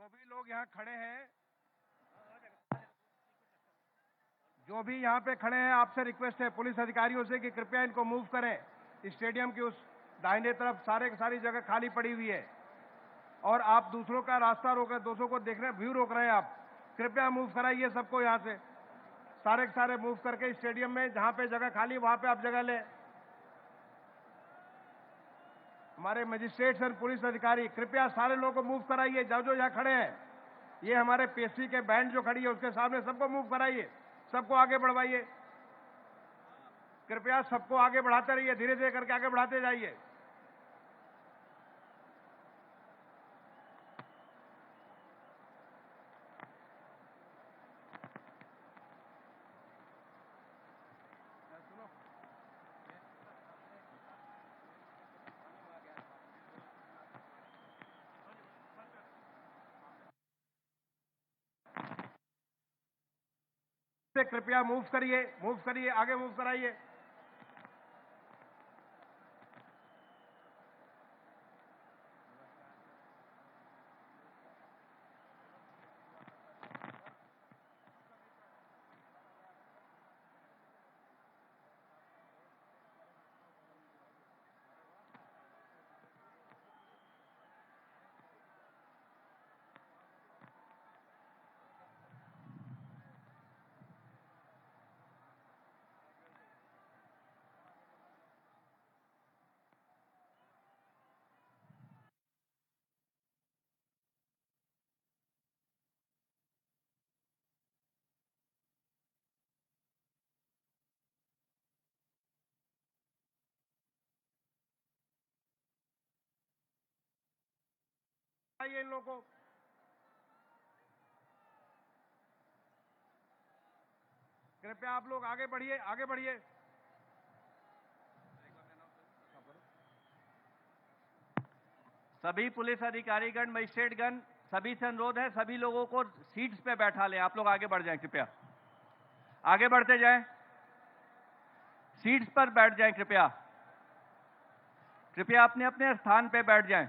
जो भी लोग यहाँ खड़े हैं, जो भी यहाँ पे खड़े हैं, आपसे रिक्वेस्ट है पुलिस अधिकारियों से कि कृपया इनको मूव करें। स्टेडियम की उस दाहिने तरफ सारी जगह खाली पड़ी हुई है और आप दूसरों का रास्ता रोक रहे हैं, दूसरों को देख रहे हैं, व्यू रोक रहे हैं। आप कृपया मूव कराइए सबको यहाँ से, सारे के सारे मूव करके स्टेडियम में जहाँ पे जगह खाली वहाँ पे आप जगह लें। हमारे मजिस्ट्रेट्स और पुलिस अधिकारी कृपया सारे लोगों को मूव कराइए, जो यहाँ खड़े हैं। ये हमारे पेशी के बैंड जो खड़ी है उसके सामने सबको मूव कराइए, सबको आगे बढ़वाइए। कृपया सबको आगे बढ़ाते रहिए, धीरे धीरे करके आगे बढ़ाते जाइए। कृपया मूव करिए, आगे मूव कराइए। इन लोगों को कृपया आप लोग आगे बढ़िए। सभी पुलिस अधिकारीगण, मजिस्ट्रेटगण, सभी से अनुरोध है, सभी लोगों को सीट्स पे बैठा लें। आप लोग आगे बढ़ जाएं, कृपया आगे बढ़ते जाएं, सीट्स पर बैठ जाएं। कृपया अपने अपने स्थान पे बैठ जाएं।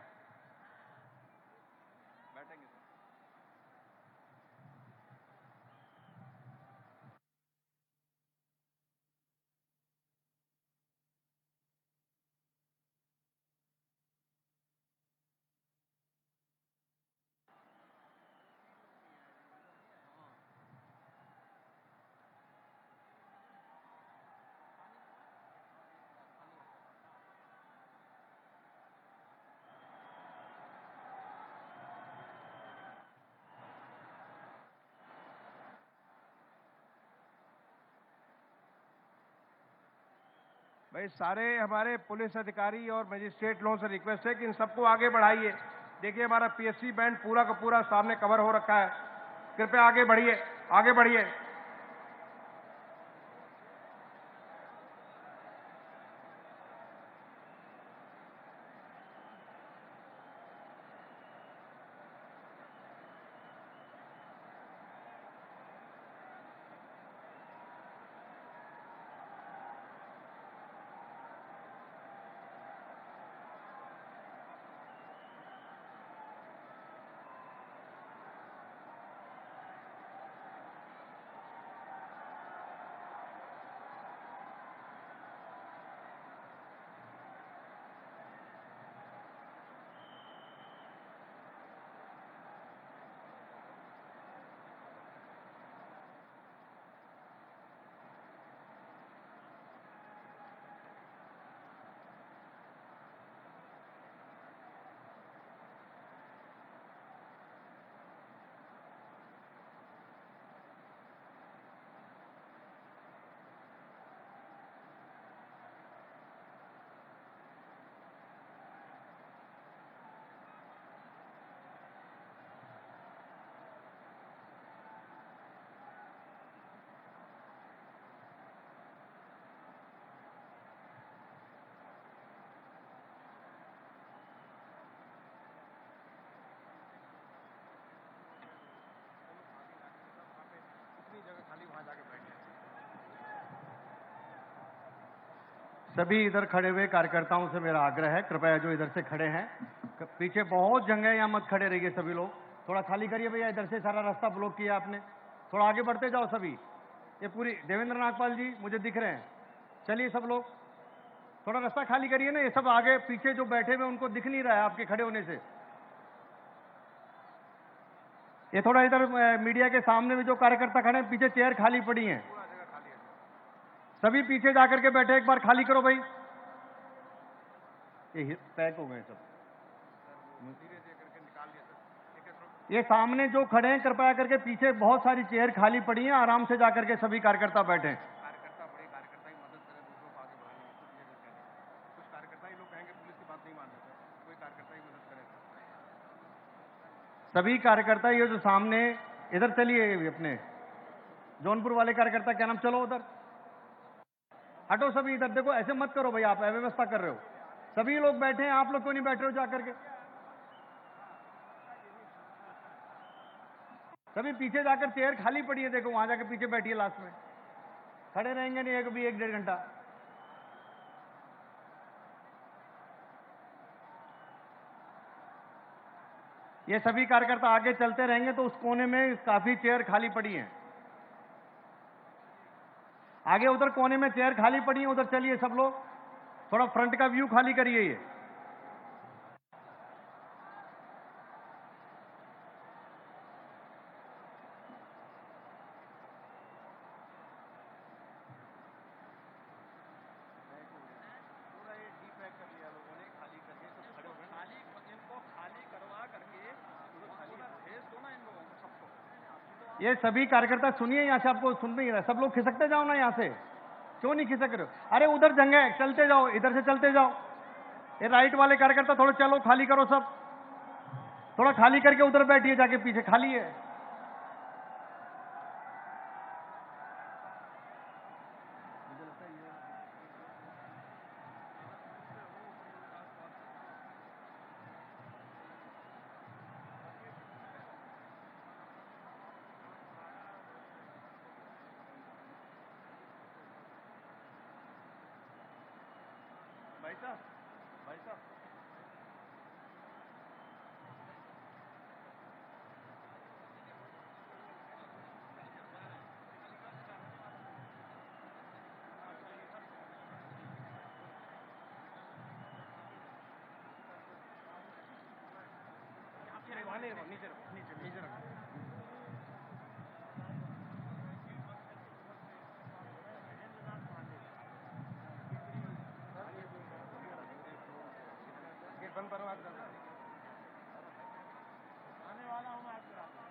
भाई सारे हमारे पुलिस अधिकारी और मजिस्ट्रेट लोगों से रिक्वेस्ट है कि इन सबको आगे बढ़ाइए। देखिए हमारा पीएससी बैंड पूरा का पूरा सामने कवर हो रखा है। कृपया आगे बढ़िए। सभी इधर खड़े हुए कार्यकर्ताओं से मेरा आग्रह है, कृपया जो इधर से खड़े हैं, पीछे बहुत जगह है, यहाँ मत खड़े रहिए सभी लोग। थोड़ा खाली करिए भैया, इधर से सारा रास्ता ब्लॉक किया आपने। थोड़ा आगे बढ़ते जाओ सभी। ये पूरी देवेंद्र नागपाल जी मुझे दिख रहे हैं। चलिए सब लोग थोड़ा रास्ता खाली करिए ना। ये सब आगे पीछे जो बैठे हुए उनको दिख नहीं रहा है आपके खड़े होने से। ये थोड़ा इधर मीडिया के सामने में जो कार्यकर्ता खड़े हैं, पीछे चेयर खाली पड़ी हैं, सभी पीछे जाकर के बैठे, एक बार खाली करो भाई। ये पैक हो गए सब। ये सामने जो खड़े हैं कृपया करके पीछे बहुत सारी चेयर खाली पड़ी हैं, आराम से जाकर के सभी कार्यकर्ता बैठे। कार्यकर्ता बड़े कार्यकर्ता ही मदद करें दूसरों को आगे बढ़ाने में, कुछ कार्यकर्ता ही लोग कहेंगे पुलिस की बात नहीं मान रहे, कोई कार्यकर्ता ही मदद करे। सभी कार्यकर्ता ये जो सामने, इधर चलिए अपने जौनपुर वाले कार्यकर्ता, क्या नाम, चलो उधर हटो सभी इधर। देखो ऐसे मत करो भाई, आप अव्यवस्था कर रहे हो। सभी लोग बैठे हैं, आप लोग क्यों नहीं बैठ रहे हो जाकर के? सभी पीछे जाकर, चेयर खाली पड़ी है, देखो वहां जाकर पीछे बैठिए, लास्ट में खड़े रहेंगे नहीं एक भी 1-1.5 घंटा। ये सभी कार्यकर्ता आगे चलते रहेंगे तो उस कोने में काफी चेयर खाली पड़ी हैं। आगे उधर कोने में चेयर खाली पड़ी है, उधर चलिए सब लोग। थोड़ा फ्रंट का व्यू खाली करिए। ये ये सभी कार्यकर्ता सुनिए, यहाँ से आपको सुन नहीं रहा, सब लोग खिसकते जाओ ना यहाँ से। क्यों नहीं खिसक रहे हो? अरे उधर जगह है, चलते जाओ, इधर से चलते जाओ। ये राइट वाले कार्यकर्ता थोड़ा चलो, खाली करो सब। थोड़ा खाली करके उधर बैठिए जाके, पीछे खाली है। भाई साहब, भाई साहब, नीचे नीचे रखो। गेट बंद करो, आने वाला हूँ मैं आपके रास्ते।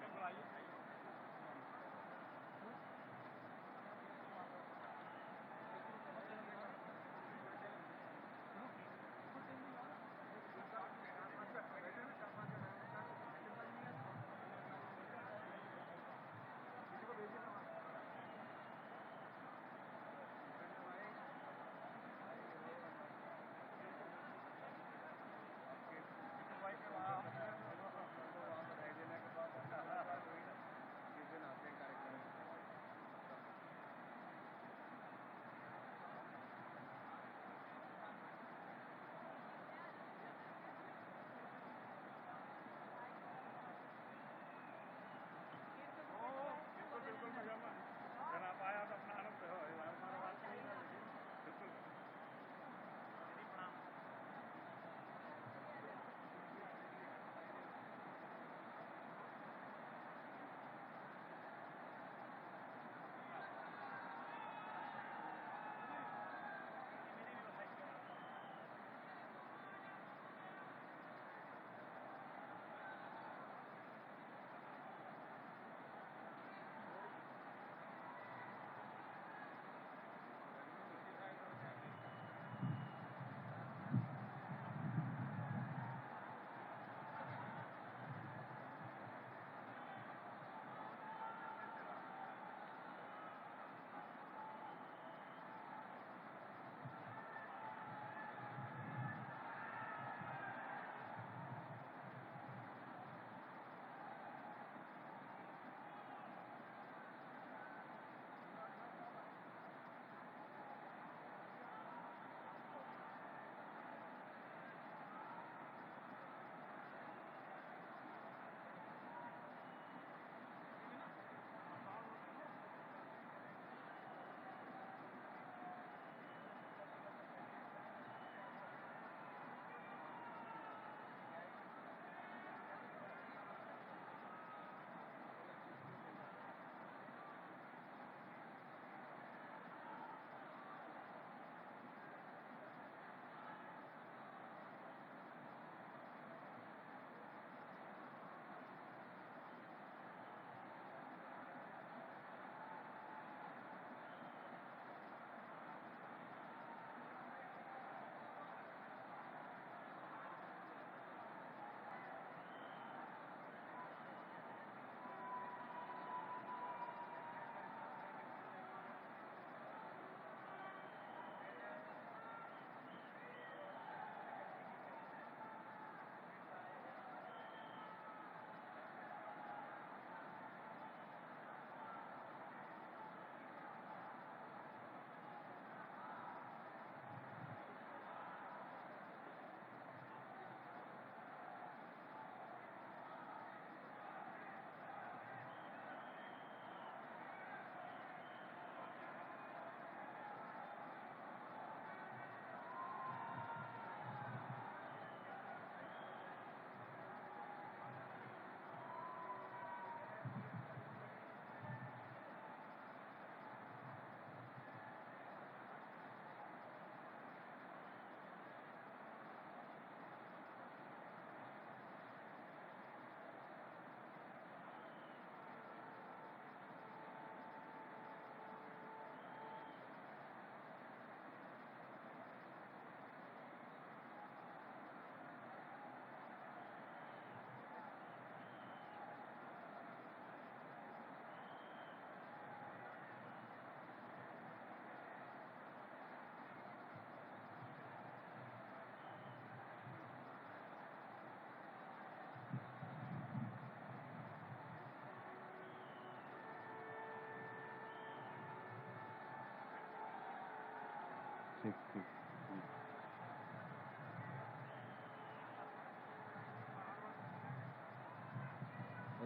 ठीक ठीक।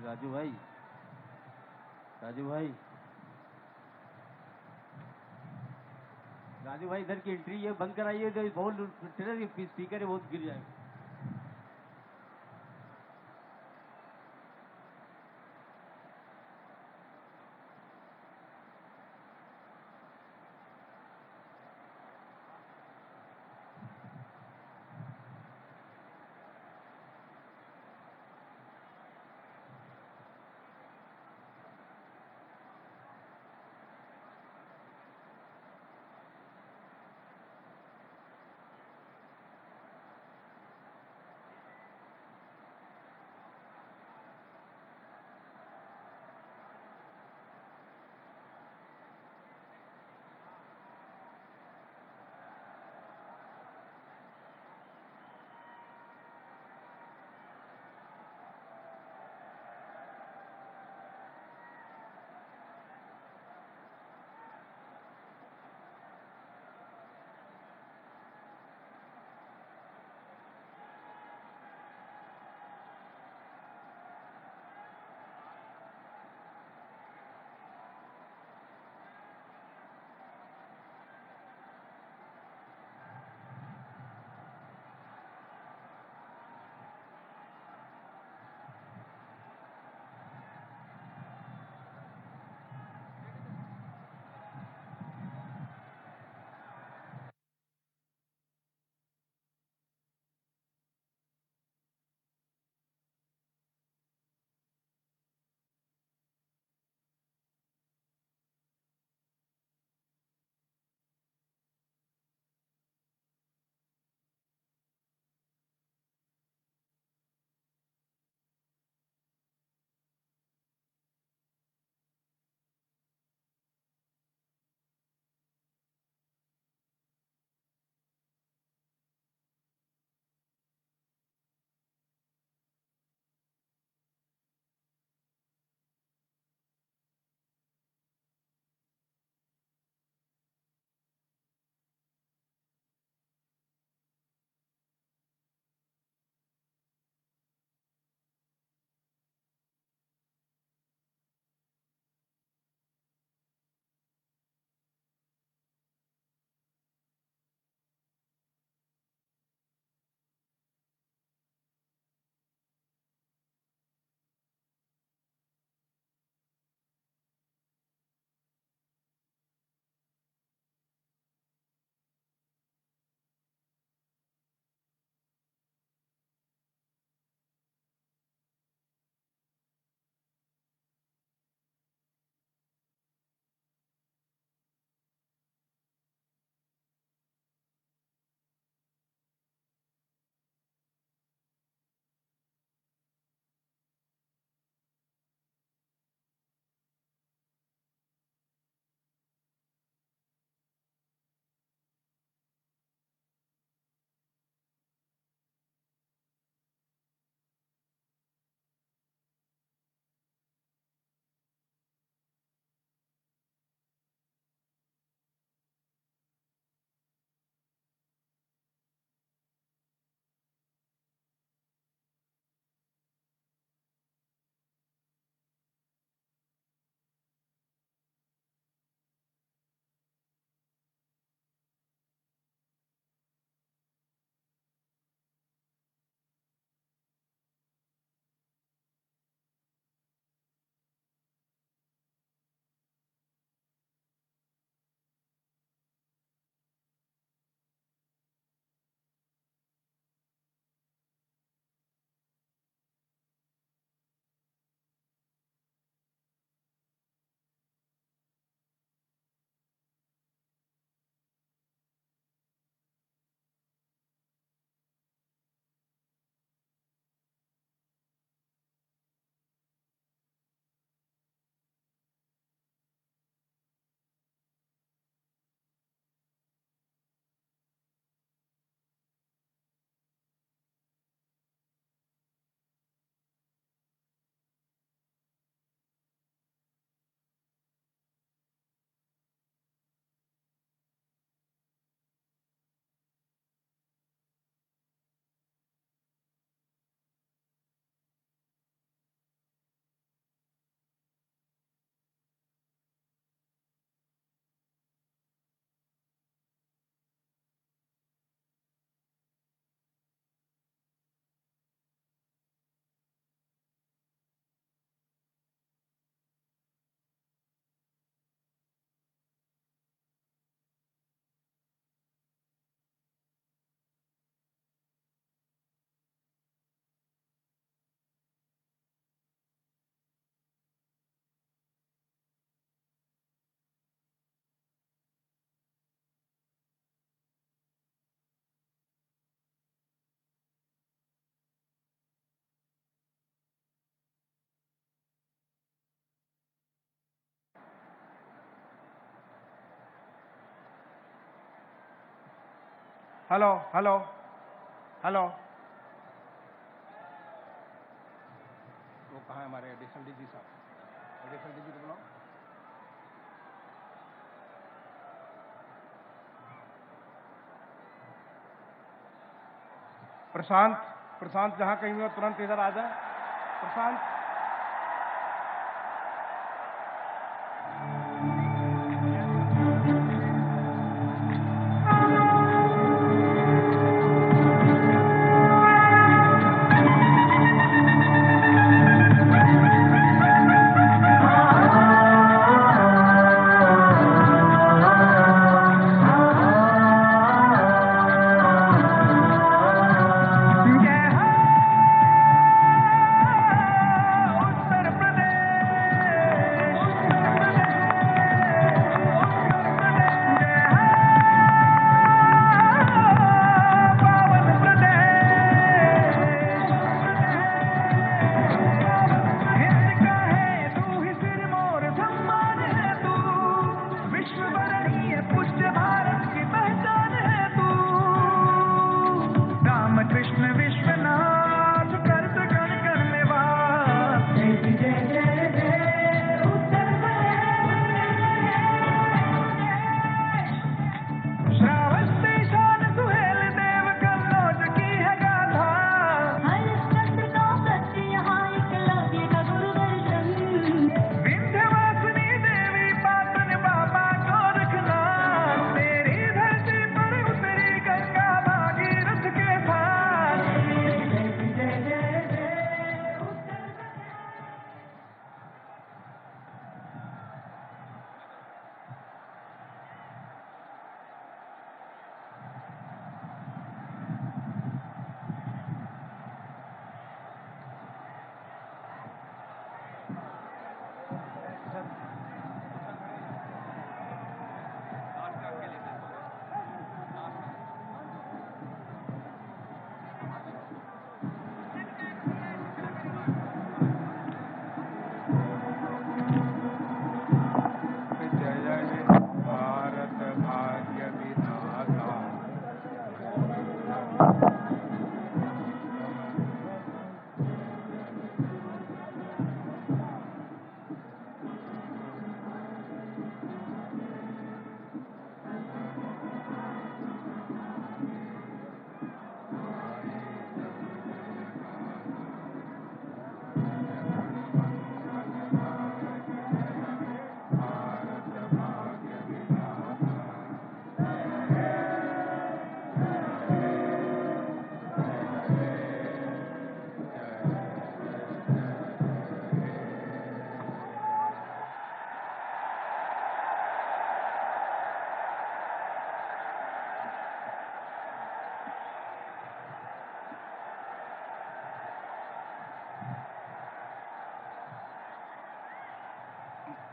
राजू भाई, राजू भाई, राजू भाई, इधर की एंट्री ये बंद कराइए, इधर बहुत स्पीकर है, बहुत गिर जाएगा। हेलो हेलो हेलो, वो कहाँ है हमारे एडिशनल डीजी साहब? एडिशनल डीजी को बुलाओ। प्रशांत, प्रशांत जहां कहीं हो तुरंत इधर आ जाए। प्रशांत,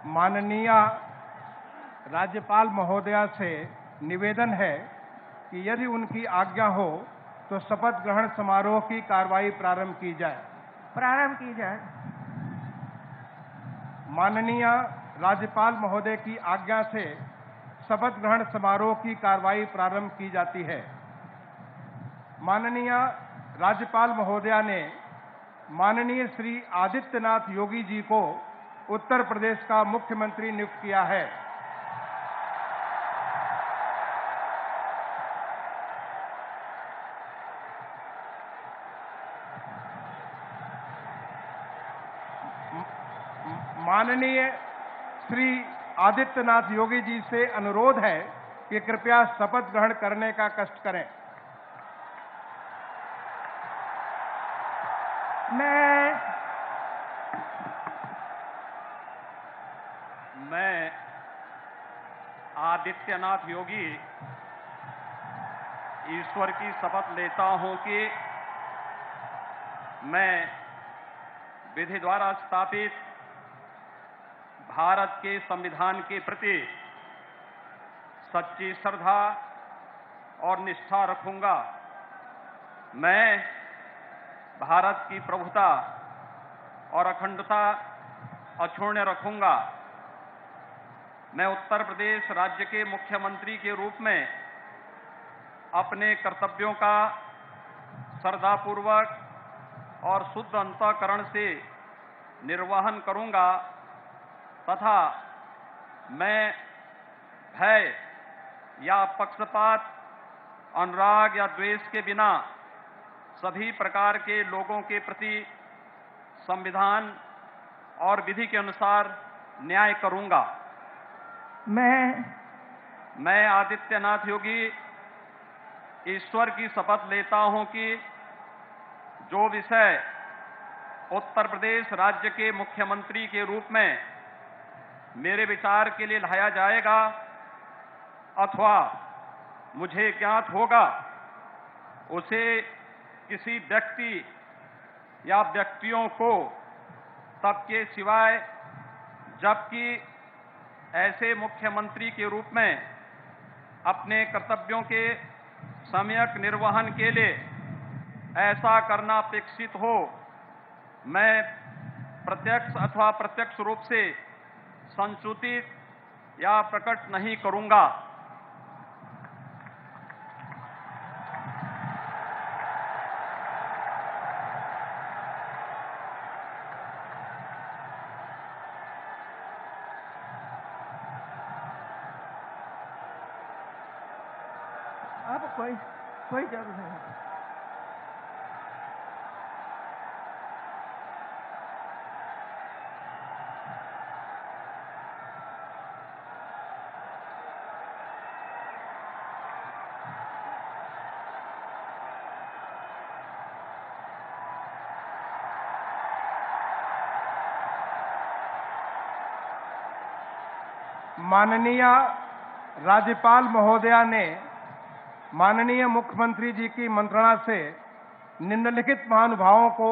माननीय राज्यपाल महोदया से निवेदन है कि यदि उनकी आज्ञा हो तो शपथ ग्रहण समारोह की कार्रवाई प्रारंभ की जाए। माननीय राज्यपाल महोदय की आज्ञा से शपथ ग्रहण समारोह की कार्रवाई प्रारंभ की जाती है। माननीय राज्यपाल महोदया ने माननीय श्री आदित्यनाथ योगी जी को उत्तर प्रदेश का मुख्यमंत्री नियुक्त किया है। माननीय श्री आदित्यनाथ योगी जी से अनुरोध है कि कृपया शपथ ग्रहण करने का कष्ट करें। मैं आदित्यनाथ योगी ईश्वर की शपथ लेता हूं कि मैं विधि द्वारा स्थापित भारत के संविधान के प्रति सच्ची श्रद्धा और निष्ठा रखूंगा। मैं भारत की प्रभुता और अखंडता अक्षुण्ण रखूंगा। मैं उत्तर प्रदेश राज्य के मुख्यमंत्री के रूप में अपने कर्तव्यों का श्रद्धापूर्वक और शुद्ध अंतःकरण से निर्वहन करूंगा तथा मैं भय या पक्षपात, अनुराग या द्वेष के बिना सभी प्रकार के लोगों के प्रति संविधान और विधि के अनुसार न्याय करूंगा। मैं आदित्यनाथ योगी ईश्वर की शपथ लेता हूं कि जो विषय उत्तर प्रदेश राज्य के मुख्यमंत्री के रूप में मेरे विचार के लिए लाया जाएगा अथवा मुझे ज्ञात होगा, उसे किसी व्यक्ति या व्यक्तियों को तब के सिवाय जबकि ऐसे मुख्यमंत्री के रूप में अपने कर्तव्यों के सम्यक निर्वहन के लिए ऐसा करना अपेक्षित हो, मैं प्रत्यक्ष अथवा प्रत्यक्ष रूप से संसूचित या प्रकट नहीं करूंगा। अब कोई जरूरत नहीं। माननीय राज्यपाल महोदया ने माननीय मुख्यमंत्री जी की मंत्रणा से निम्नलिखित महानुभावों को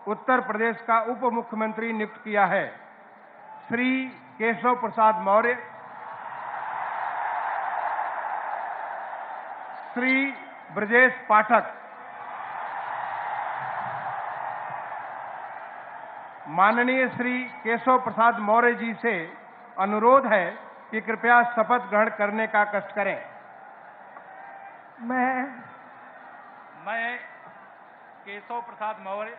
उत्तर प्रदेश का उप मुख्यमंत्री नियुक्त किया है। श्री केशव प्रसाद मौर्य, श्री ब्रजेश पाठक। माननीय श्री केशव प्रसाद मौर्य जी से अनुरोध है कि कृपया शपथ ग्रहण करने का कष्ट करें। मैं केशव प्रसाद मौर्य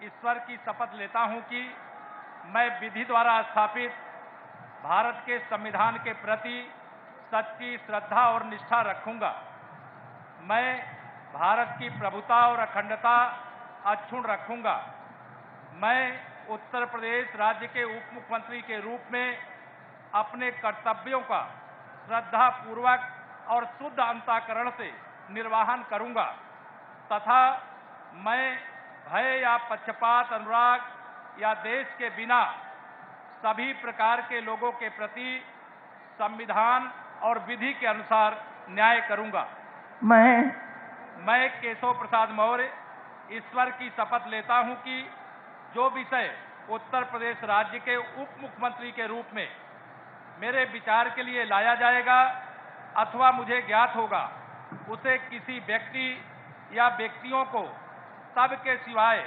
ईश्वर की शपथ लेता हूं कि मैं विधि द्वारा स्थापित भारत के संविधान के प्रति सच्ची श्रद्धा और निष्ठा रखूंगा। मैं भारत की प्रभुता और अखंडता अक्षुण्ण रखूंगा। मैं उत्तर प्रदेश राज्य के उप मुख्यमंत्री के रूप में अपने कर्तव्यों का श्रद्धापूर्वक और शुद्ध अंतःकरण से निर्वहन करूंगा तथा मैं भय या पक्षपात, अनुराग या देश के बिना सभी प्रकार के लोगों के प्रति संविधान और विधि के अनुसार न्याय करूंगा। मैं केशव प्रसाद मौर्य ईश्वर की शपथ लेता हूं कि जो विषय उत्तर प्रदेश राज्य के उप मुख्यमंत्री के रूप में मेरे विचार के लिए लाया जाएगा अथवा मुझे ज्ञात होगा, उसे किसी व्यक्ति या व्यक्तियों को तब के सिवाय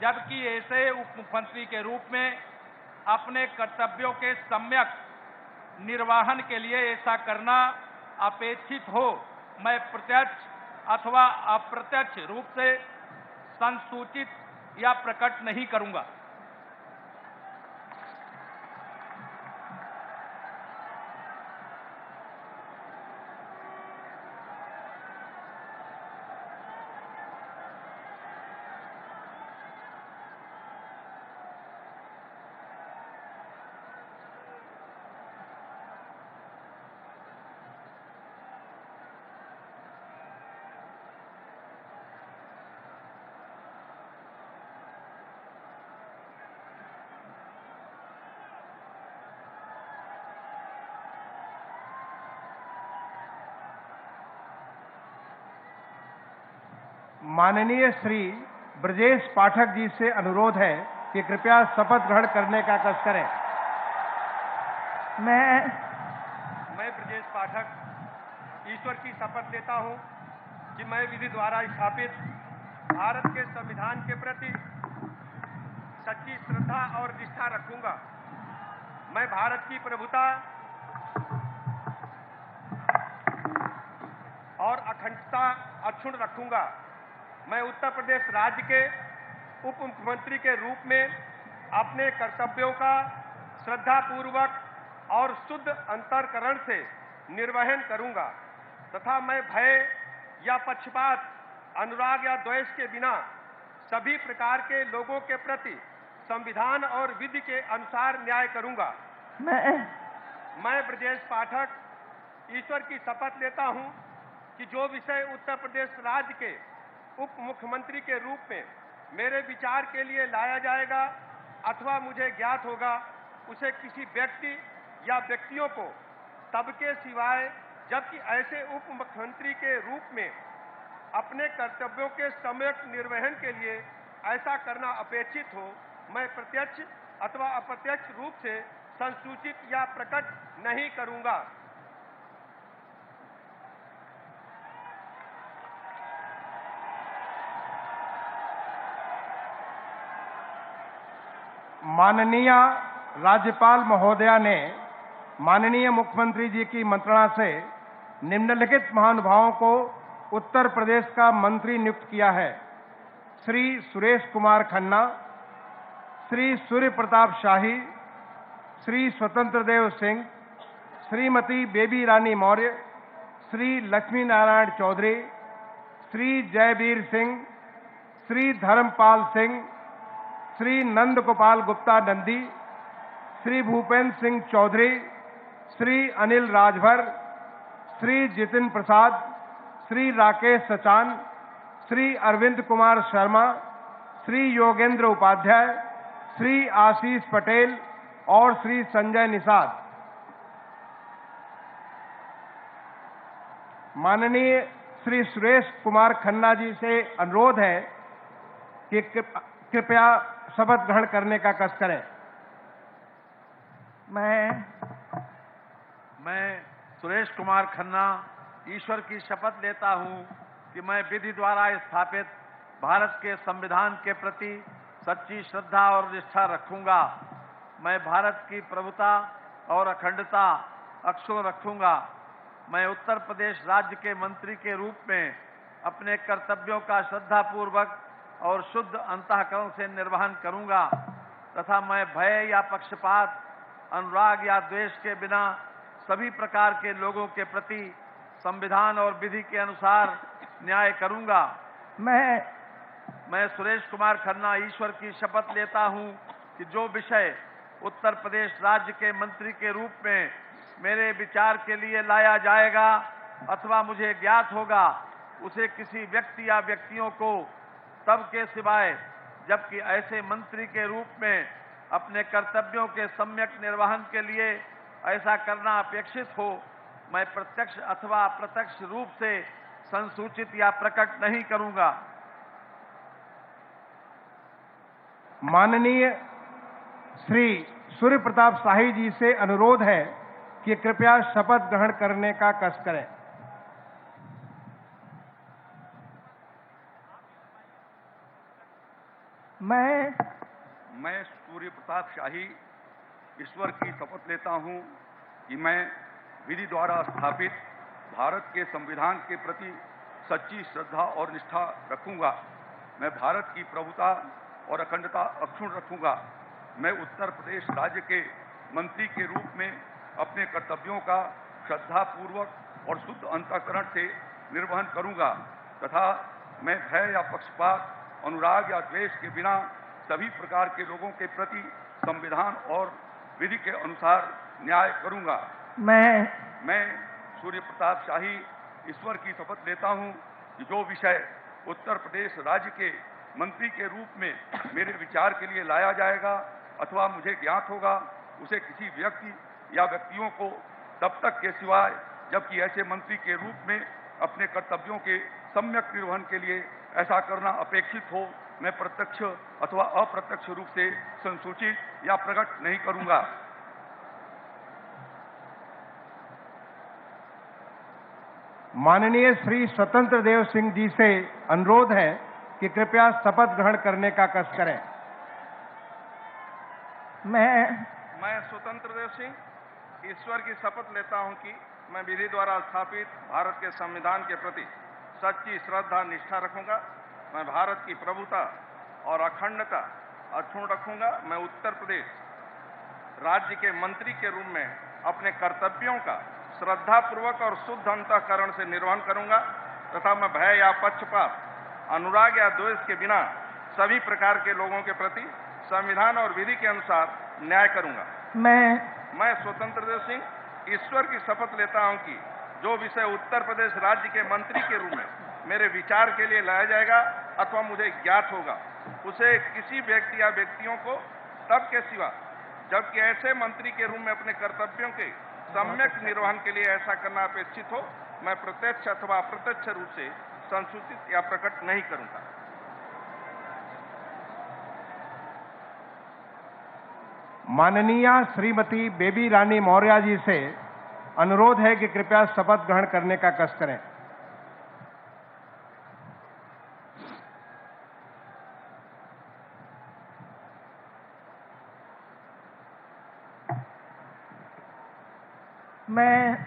जबकि ऐसे उप मुख्यमंत्री के रूप में अपने कर्तव्यों के सम्यक निर्वहन के लिए ऐसा करना अपेक्षित हो, मैं प्रत्यक्ष अथवा अप्रत्यक्ष रूप से संसूचित या प्रकट नहीं करूंगा। माननीय श्री ब्रजेश पाठक जी से अनुरोध है कि कृपया शपथ ग्रहण करने का कष्ट करें। मैं ब्रजेश पाठक ईश्वर की शपथ लेता हूं कि मैं विधि द्वारा स्थापित भारत के संविधान के प्रति सच्ची श्रद्धा और निष्ठा रखूंगा। मैं भारत की प्रभुता और अखंडता अक्षुण्ण रखूंगा। मैं उत्तर प्रदेश राज्य के उप मुख्यमंत्री के रूप में अपने कर्तव्यों का श्रद्धापूर्वक और शुद्ध अंतःकरण से निर्वहन करूंगा तथा मैं भय या पक्षपात, अनुराग या द्वेष के बिना सभी प्रकार के लोगों के प्रति संविधान और विधि के अनुसार न्याय करूंगा। मैं ब्रजेश पाठक ईश्वर की शपथ लेता हूं कि जो विषय उत्तर प्रदेश राज्य के उप मुख्यमंत्री के रूप में मेरे विचार के लिए लाया जाएगा अथवा मुझे ज्ञात होगा, उसे किसी व्यक्ति या व्यक्तियों को तब के सिवाय जबकि ऐसे उप मुख्यमंत्री के रूप में अपने कर्तव्यों के सम्यक निर्वहन के लिए ऐसा करना अपेक्षित हो, मैं प्रत्यक्ष अथवा अप्रत्यक्ष रूप से संसूचित या प्रकट नहीं करूंगा। माननीय राज्यपाल महोदया ने माननीय मुख्यमंत्री जी की मंत्रणा से निम्नलिखित महानुभावों को उत्तर प्रदेश का मंत्री नियुक्त किया है। श्री सुरेश कुमार खन्ना, श्री सूर्य प्रताप शाही, श्री स्वतंत्र देव सिंह, श्रीमती बेबी रानी मौर्य, श्री लक्ष्मी नारायण चौधरी, श्री जयवीर सिंह, श्री धर्मपाल सिंह, श्री नंद गोपाल गुप्ता नंदी, श्री भूपेंद्र सिंह चौधरी, श्री अनिल राजभर, श्री जितिन प्रसाद, श्री राकेश सचान, श्री अरविंद कुमार शर्मा, श्री योगेंद्र उपाध्याय, श्री आशीष पटेल और श्री संजय निषाद। माननीय श्री सुरेश कुमार खन्ना जी से अनुरोध है कि कृपया शपथ ग्रहण करने का कष्ट करें। मैं सुरेश कुमार खन्ना ईश्वर की शपथ लेता हूं कि मैं विधि द्वारा स्थापित भारत के संविधान के प्रति सच्ची श्रद्धा और निष्ठा रखूंगा। मैं भारत की प्रभुता और अखंडता अक्षुण्ण रखूंगा। मैं उत्तर प्रदेश राज्य के मंत्री के रूप में अपने कर्तव्यों का श्रद्धापूर्वक और शुद्ध अंतःकरण से निर्वहन करूंगा तथा मैं भय या पक्षपात, अनुराग या द्वेष के बिना सभी प्रकार के लोगों के प्रति संविधान और विधि के अनुसार न्याय करूंगा। मैं सुरेश कुमार खन्ना ईश्वर की शपथ लेता हूं कि जो विषय उत्तर प्रदेश राज्य के मंत्री के रूप में मेरे विचार के लिए लाया जाएगा अथवा मुझे ज्ञात होगा, उसे किसी व्यक्ति या व्यक्तियों को तब के सिवाय जबकि ऐसे मंत्री के रूप में अपने कर्तव्यों के सम्यक निर्वहन के लिए ऐसा करना अपेक्षित हो, मैं प्रत्यक्ष अथवा अप्रत्यक्ष रूप से संसूचित या प्रकट नहीं करूंगा। माननीय श्री सूर्य प्रताप शाही जी से अनुरोध है कि कृपया शपथ ग्रहण करने का कष्ट करें। मैं सूर्य प्रताप शाही ईश्वर की शपथ लेता हूं कि मैं विधि द्वारा स्थापित भारत के संविधान के प्रति सच्ची श्रद्धा और निष्ठा रखूंगा। मैं भारत की प्रभुता और अखंडता अक्षुण्ण रखूंगा। मैं उत्तर प्रदेश राज्य के मंत्री के रूप में अपने कर्तव्यों का श्रद्धापूर्वक और शुद्ध अंतःकरण से निर्वहन करूंगा तथा मैं भय या पक्षपात, अनुराग या द्वेष के बिना सभी प्रकार के लोगों के प्रति संविधान और विधि के अनुसार न्याय करूंगा। मैं सूर्य प्रताप शाही ईश्वर की शपथ लेता हूं कि जो विषय उत्तर प्रदेश राज्य के मंत्री के रूप में मेरे विचार के लिए लाया जाएगा अथवा मुझे ज्ञात होगा, उसे किसी व्यक्ति या व्यक्तियों को तब तक के सिवाय जबकि ऐसे मंत्री के रूप में अपने कर्तव्यों के सम्यक निर्वहन के लिए ऐसा करना अपेक्षित हो, मैं प्रत्यक्ष अथवा अप्रत्यक्ष रूप से संसूचित या प्रकट नहीं करूंगा। माननीय श्री स्वतंत्र देव सिंह जी से अनुरोध है कि कृपया शपथ ग्रहण करने का कष्ट करें। मैं स्वतंत्र देव सिंह ईश्वर की शपथ लेता हूं कि मैं विधि द्वारा स्थापित भारत के संविधान के प्रति सच्ची श्रद्धा निष्ठा रखूंगा। मैं भारत की प्रभुता और अखंडता अक्षुण्ण रखूंगा। मैं उत्तर प्रदेश राज्य के मंत्री के रूप में अपने कर्तव्यों का श्रद्धापूर्वक और शुद्ध अंतःकरण से निर्वहन करूंगा तथा मैं भय या पक्षपात, अनुराग या द्वेष के बिना सभी प्रकार के लोगों के प्रति संविधान और विधि के अनुसार न्याय करूंगा। मैं स्वतंत्र देव सिंह ईश्वर की शपथ लेता हूं कि जो विषय उत्तर प्रदेश राज्य के मंत्री के रूप में मेरे विचार के लिए लाया जाएगा अथवा मुझे ज्ञात होगा, उसे किसी व्यक्ति या व्यक्तियों को तब के सिवा जबकि ऐसे मंत्री के रूप में अपने कर्तव्यों के सम्यक निर्वहन के लिए ऐसा करना अपेक्षित हो, मैं प्रत्यक्ष अथवा अप्रत्यक्ष रूप से संसूचित या प्रकट नहीं करूंगा। माननीय श्रीमती बेबी रानी मौर्य जी से अनुरोध है कि कृपया शपथ ग्रहण करने का कष्ट करें। मैं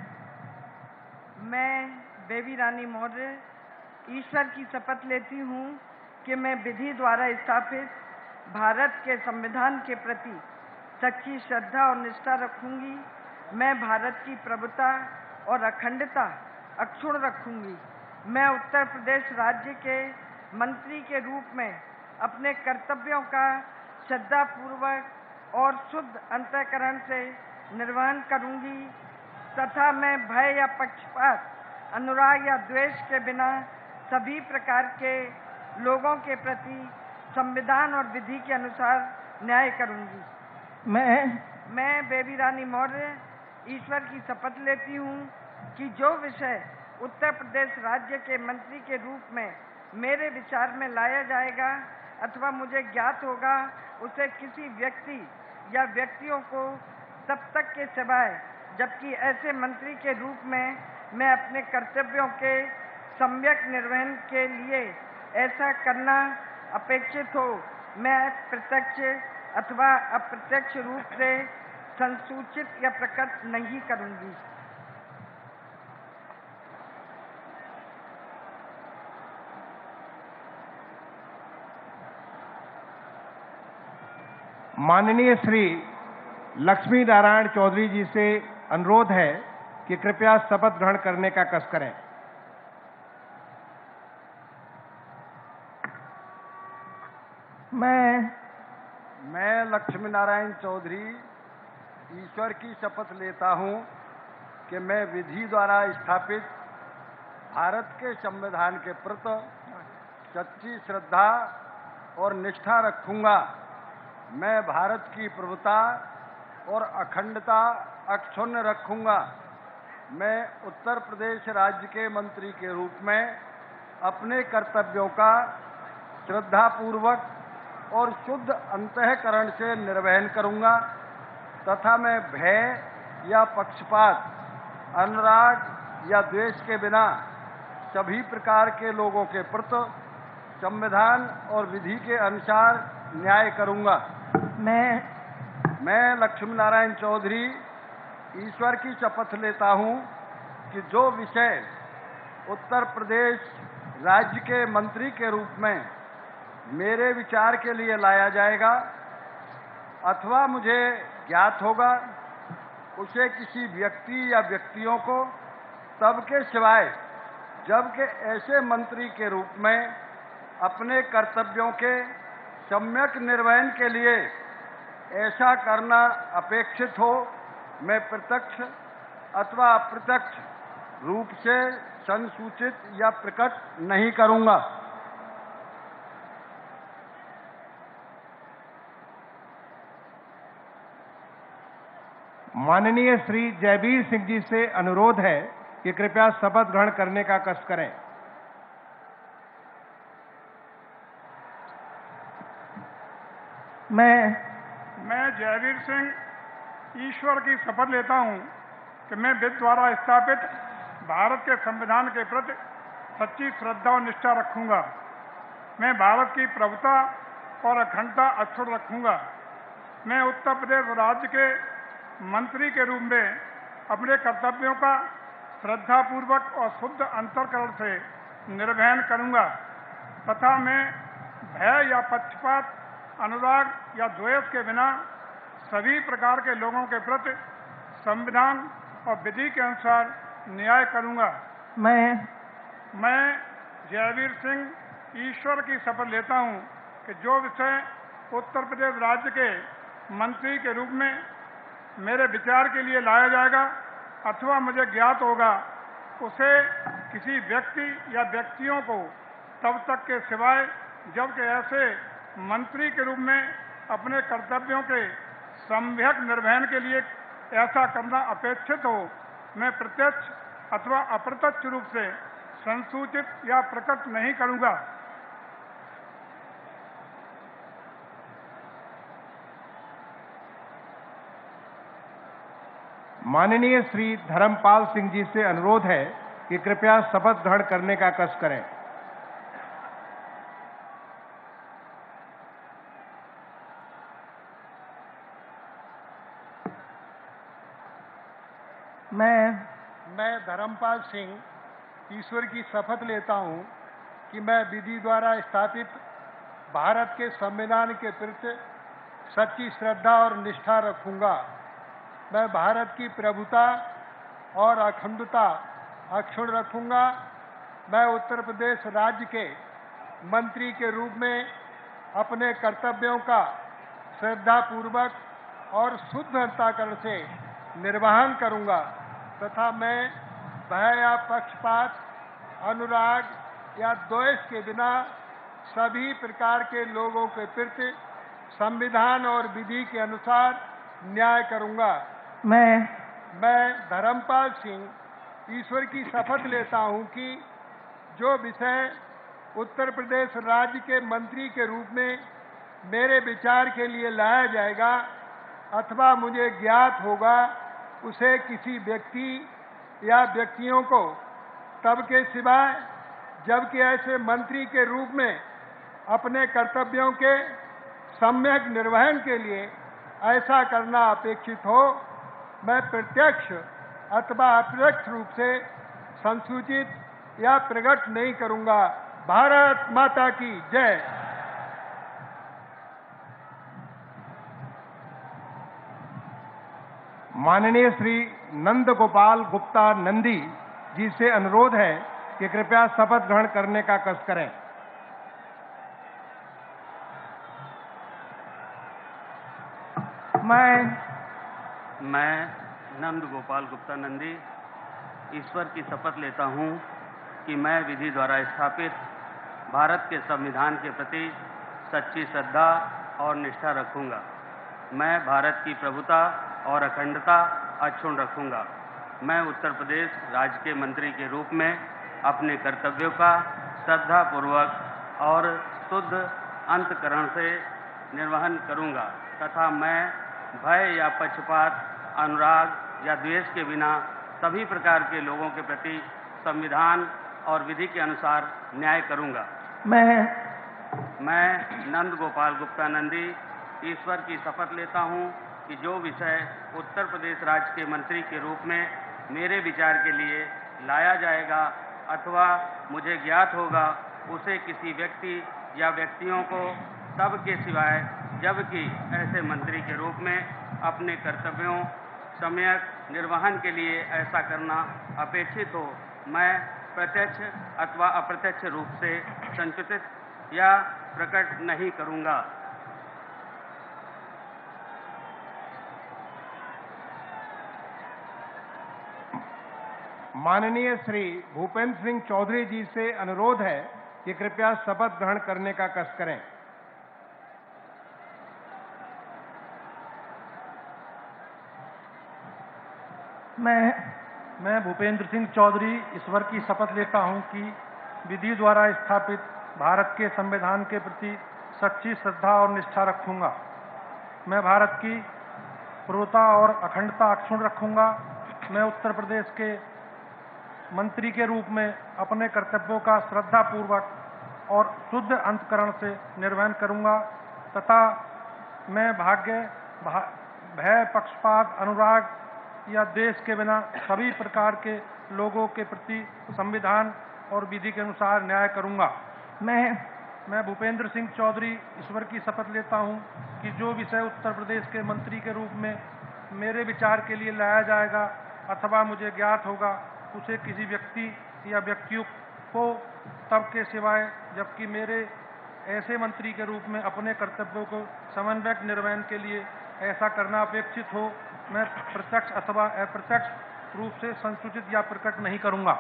बेबी रानी मौर्य ईश्वर की शपथ लेती हूँ कि मैं विधि द्वारा स्थापित भारत के संविधान के प्रति सच्ची श्रद्धा और निष्ठा रखूंगी। मैं भारत की प्रभुता और अखंडता अक्षुण्ण रखूंगी। मैं उत्तर प्रदेश राज्य के मंत्री के रूप में अपने कर्तव्यों का श्रद्धापूर्वक और शुद्ध अंतःकरण से निर्वहन करूंगी तथा मैं भय या पक्षपात, अनुराग या द्वेष के बिना सभी प्रकार के लोगों के प्रति संविधान और विधि के अनुसार न्याय करूंगी। मैं बेबी रानी मौर्य ईश्वर की शपथ लेती हूँ कि जो विषय उत्तर प्रदेश राज्य के मंत्री के रूप में मेरे विचार में लाया जाएगा अथवा मुझे ज्ञात होगा, उसे किसी व्यक्ति या व्यक्तियों को तब तक के सिवाय जबकि ऐसे मंत्री के रूप में मैं अपने कर्तव्यों के सम्यक निर्वहन के लिए ऐसा करना अपेक्षित हो, मैं प्रत्यक्ष अथवा अप्रत्यक्ष रूप से संसूचित या प्रकट नहीं करूंगी। माननीय श्री लक्ष्मी नारायण चौधरी जी से अनुरोध है कि कृपया शपथ ग्रहण करने का कष्ट करें। मैं लक्ष्मी नारायण चौधरी ईश्वर की शपथ लेता हूं कि मैं विधि द्वारा स्थापित भारत के संविधान के प्रति सच्ची श्रद्धा और निष्ठा रखूंगा। मैं भारत की प्रभुता और अखंडता अक्षुण्ण रखूंगा। मैं उत्तर प्रदेश राज्य के मंत्री के रूप में अपने कर्तव्यों का श्रद्धापूर्वक और शुद्ध अंतःकरण से निर्वहन करूंगा तथा मैं भय या पक्षपात, अनुराग या द्वेष के बिना सभी प्रकार के लोगों के प्रति संविधान और विधि के अनुसार न्याय करूंगा। मैं लक्ष्मी नारायण चौधरी ईश्वर की शपथ लेता हूं कि जो विषय उत्तर प्रदेश राज्य के मंत्री के रूप में मेरे विचार के लिए लाया जाएगा अथवा मुझे ज्ञात होगा, उसे किसी व्यक्ति या व्यक्तियों को तब के सिवाय जबकि ऐसे मंत्री के रूप में अपने कर्तव्यों के सम्यक निर्वहन के लिए ऐसा करना अपेक्षित हो, मैं प्रत्यक्ष अथवा अप्रत्यक्ष रूप से संसूचित या प्रकट नहीं करूंगा। माननीय श्री जयवीर सिंह जी से अनुरोध है कि कृपया शपथ ग्रहण करने का कष्ट करें। मैं जयवीर सिंह ईश्वर की शपथ लेता हूं कि मैं विधि द्वारा स्थापित भारत के संविधान के प्रति सच्ची श्रद्धा और निष्ठा रखूंगा। मैं भारत की प्रभुता और अखंडता अक्षुण्ण रखूंगा। मैं उत्तर प्रदेश राज्य के मंत्री के रूप में अपने कर्तव्यों का श्रद्धापूर्वक और शुद्ध अंतःकरण से निर्वहन करूंगा तथा मैं भय या पक्षपात, अनुराग या द्वेष के बिना सभी प्रकार के लोगों के प्रति संविधान और विधि के अनुसार न्याय करूंगा। मैं जयवीर सिंह ईश्वर की शपथ लेता हूं कि जो विषय उत्तर प्रदेश राज्य के मंत्री के रूप में मेरे विचार के लिए लाया जाएगा अथवा मुझे ज्ञात होगा, उसे किसी व्यक्ति या व्यक्तियों को तब तक के सिवाय जबकि ऐसे मंत्री के रूप में अपने कर्तव्यों के सम्यक निर्वहन के लिए ऐसा करना अपेक्षित हो, मैं प्रत्यक्ष अथवा अप्रत्यक्ष रूप से संसूचित या प्रकट नहीं करूंगा। माननीय श्री धर्मपाल सिंह जी से अनुरोध है कि कृपया शपथ ग्रहण करने का कष्ट करें। मैं धर्मपाल सिंह ईश्वर की शपथ लेता हूं कि मैं विधि द्वारा स्थापित भारत के संविधान के प्रति सच्ची श्रद्धा और निष्ठा रखूंगा। मैं भारत की प्रभुता और अखंडता अक्षुण्ण रखूंगा। मैं उत्तर प्रदेश राज्य के मंत्री के रूप में अपने कर्तव्यों का श्रद्धापूर्वक और शुद्ध अंतःकरण से निर्वहन करूंगा तथा मैं भय या पक्षपात, अनुराग या द्वेष के बिना सभी प्रकार के लोगों के प्रति संविधान और विधि के अनुसार न्याय करूंगा। मैं धर्मपाल सिंह ईश्वर की शपथ लेता हूं कि जो विषय उत्तर प्रदेश राज्य के मंत्री के रूप में मेरे विचार के लिए लाया जाएगा अथवा मुझे ज्ञात होगा, उसे किसी व्यक्ति या व्यक्तियों को तब के सिवाय जबकि ऐसे मंत्री के रूप में अपने कर्तव्यों के सम्यक निर्वहन के लिए ऐसा करना अपेक्षित हो, मैं प्रत्यक्ष अथवा अप्रत्यक्ष रूप से संसूचित या प्रकट नहीं करूंगा। भारत माता की जय। माननीय श्री नंद गोपाल गुप्ता नंदी जी से अनुरोध है कि कृपया शपथ ग्रहण करने का कष्ट करें। मैं नंद गोपाल गुप्ता नंदी ईश्वर की शपथ लेता हूं कि मैं विधि द्वारा स्थापित भारत के संविधान के प्रति सच्ची श्रद्धा और निष्ठा रखूंगा। मैं भारत की प्रभुता और अखंडता अक्षुण्ण रखूंगा। मैं उत्तर प्रदेश राज्य के मंत्री के रूप में अपने कर्तव्यों का श्रद्धापूर्वक और शुद्ध अंतःकरण से निर्वहन करूंगा तथा मैं भय या पक्षपात, अनुराग या द्वेष के बिना सभी प्रकार के लोगों के प्रति संविधान और विधि के अनुसार न्याय करूंगा। मैं नंद गोपाल गुप्ता नंदी ईश्वर की शपथ लेता हूं कि जो विषय उत्तर प्रदेश राज्य के मंत्री के रूप में मेरे विचार के लिए लाया जाएगा अथवा मुझे ज्ञात होगा, उसे किसी व्यक्ति या व्यक्तियों को तब के सिवाय जबकि ऐसे मंत्री के रूप में अपने कर्तव्यों सम्यक निर्वहन के लिए ऐसा करना अपेक्षित हो, मैं प्रत्यक्ष अथवा अप्रत्यक्ष रूप से संसूचित या प्रकट नहीं करूंगा। माननीय श्री भूपेंद्र सिंह चौधरी जी से अनुरोध है कि कृपया शपथ ग्रहण करने का कष्ट करें। मैं भूपेंद्र सिंह चौधरी ईश्वर की शपथ लेता हूं कि विधि द्वारा स्थापित भारत के संविधान के प्रति सच्ची श्रद्धा और निष्ठा रखूंगा। मैं भारत की प्रभुता और अखंडता अक्षुण्ण रखूंगा। मैं उत्तर प्रदेश के मंत्री के रूप में अपने कर्तव्यों का श्रद्धापूर्वक और शुद्ध अंतःकरण से निर्वहन करूंगा तथा मैं भय, पक्षपात, अनुराग या देश के बिना सभी प्रकार के लोगों के प्रति संविधान और विधि के अनुसार न्याय करूंगा। मैं भूपेंद्र सिंह चौधरी ईश्वर की शपथ लेता हूं कि जो विषय उत्तर प्रदेश के मंत्री के रूप में मेरे विचार के लिए लाया जाएगा अथवा मुझे ज्ञात होगा, उसे किसी व्यक्ति या व्यक्तियों को तब के सिवाय जबकि मेरे ऐसे मंत्री के रूप में अपने कर्तव्यों को समन्वयक निर्वहन के लिए ऐसा करना अपेक्षित हो, मैं प्रत्यक्ष अथवा अप्रत्यक्ष रूप से संसूचित या प्रकट नहीं करूंगा।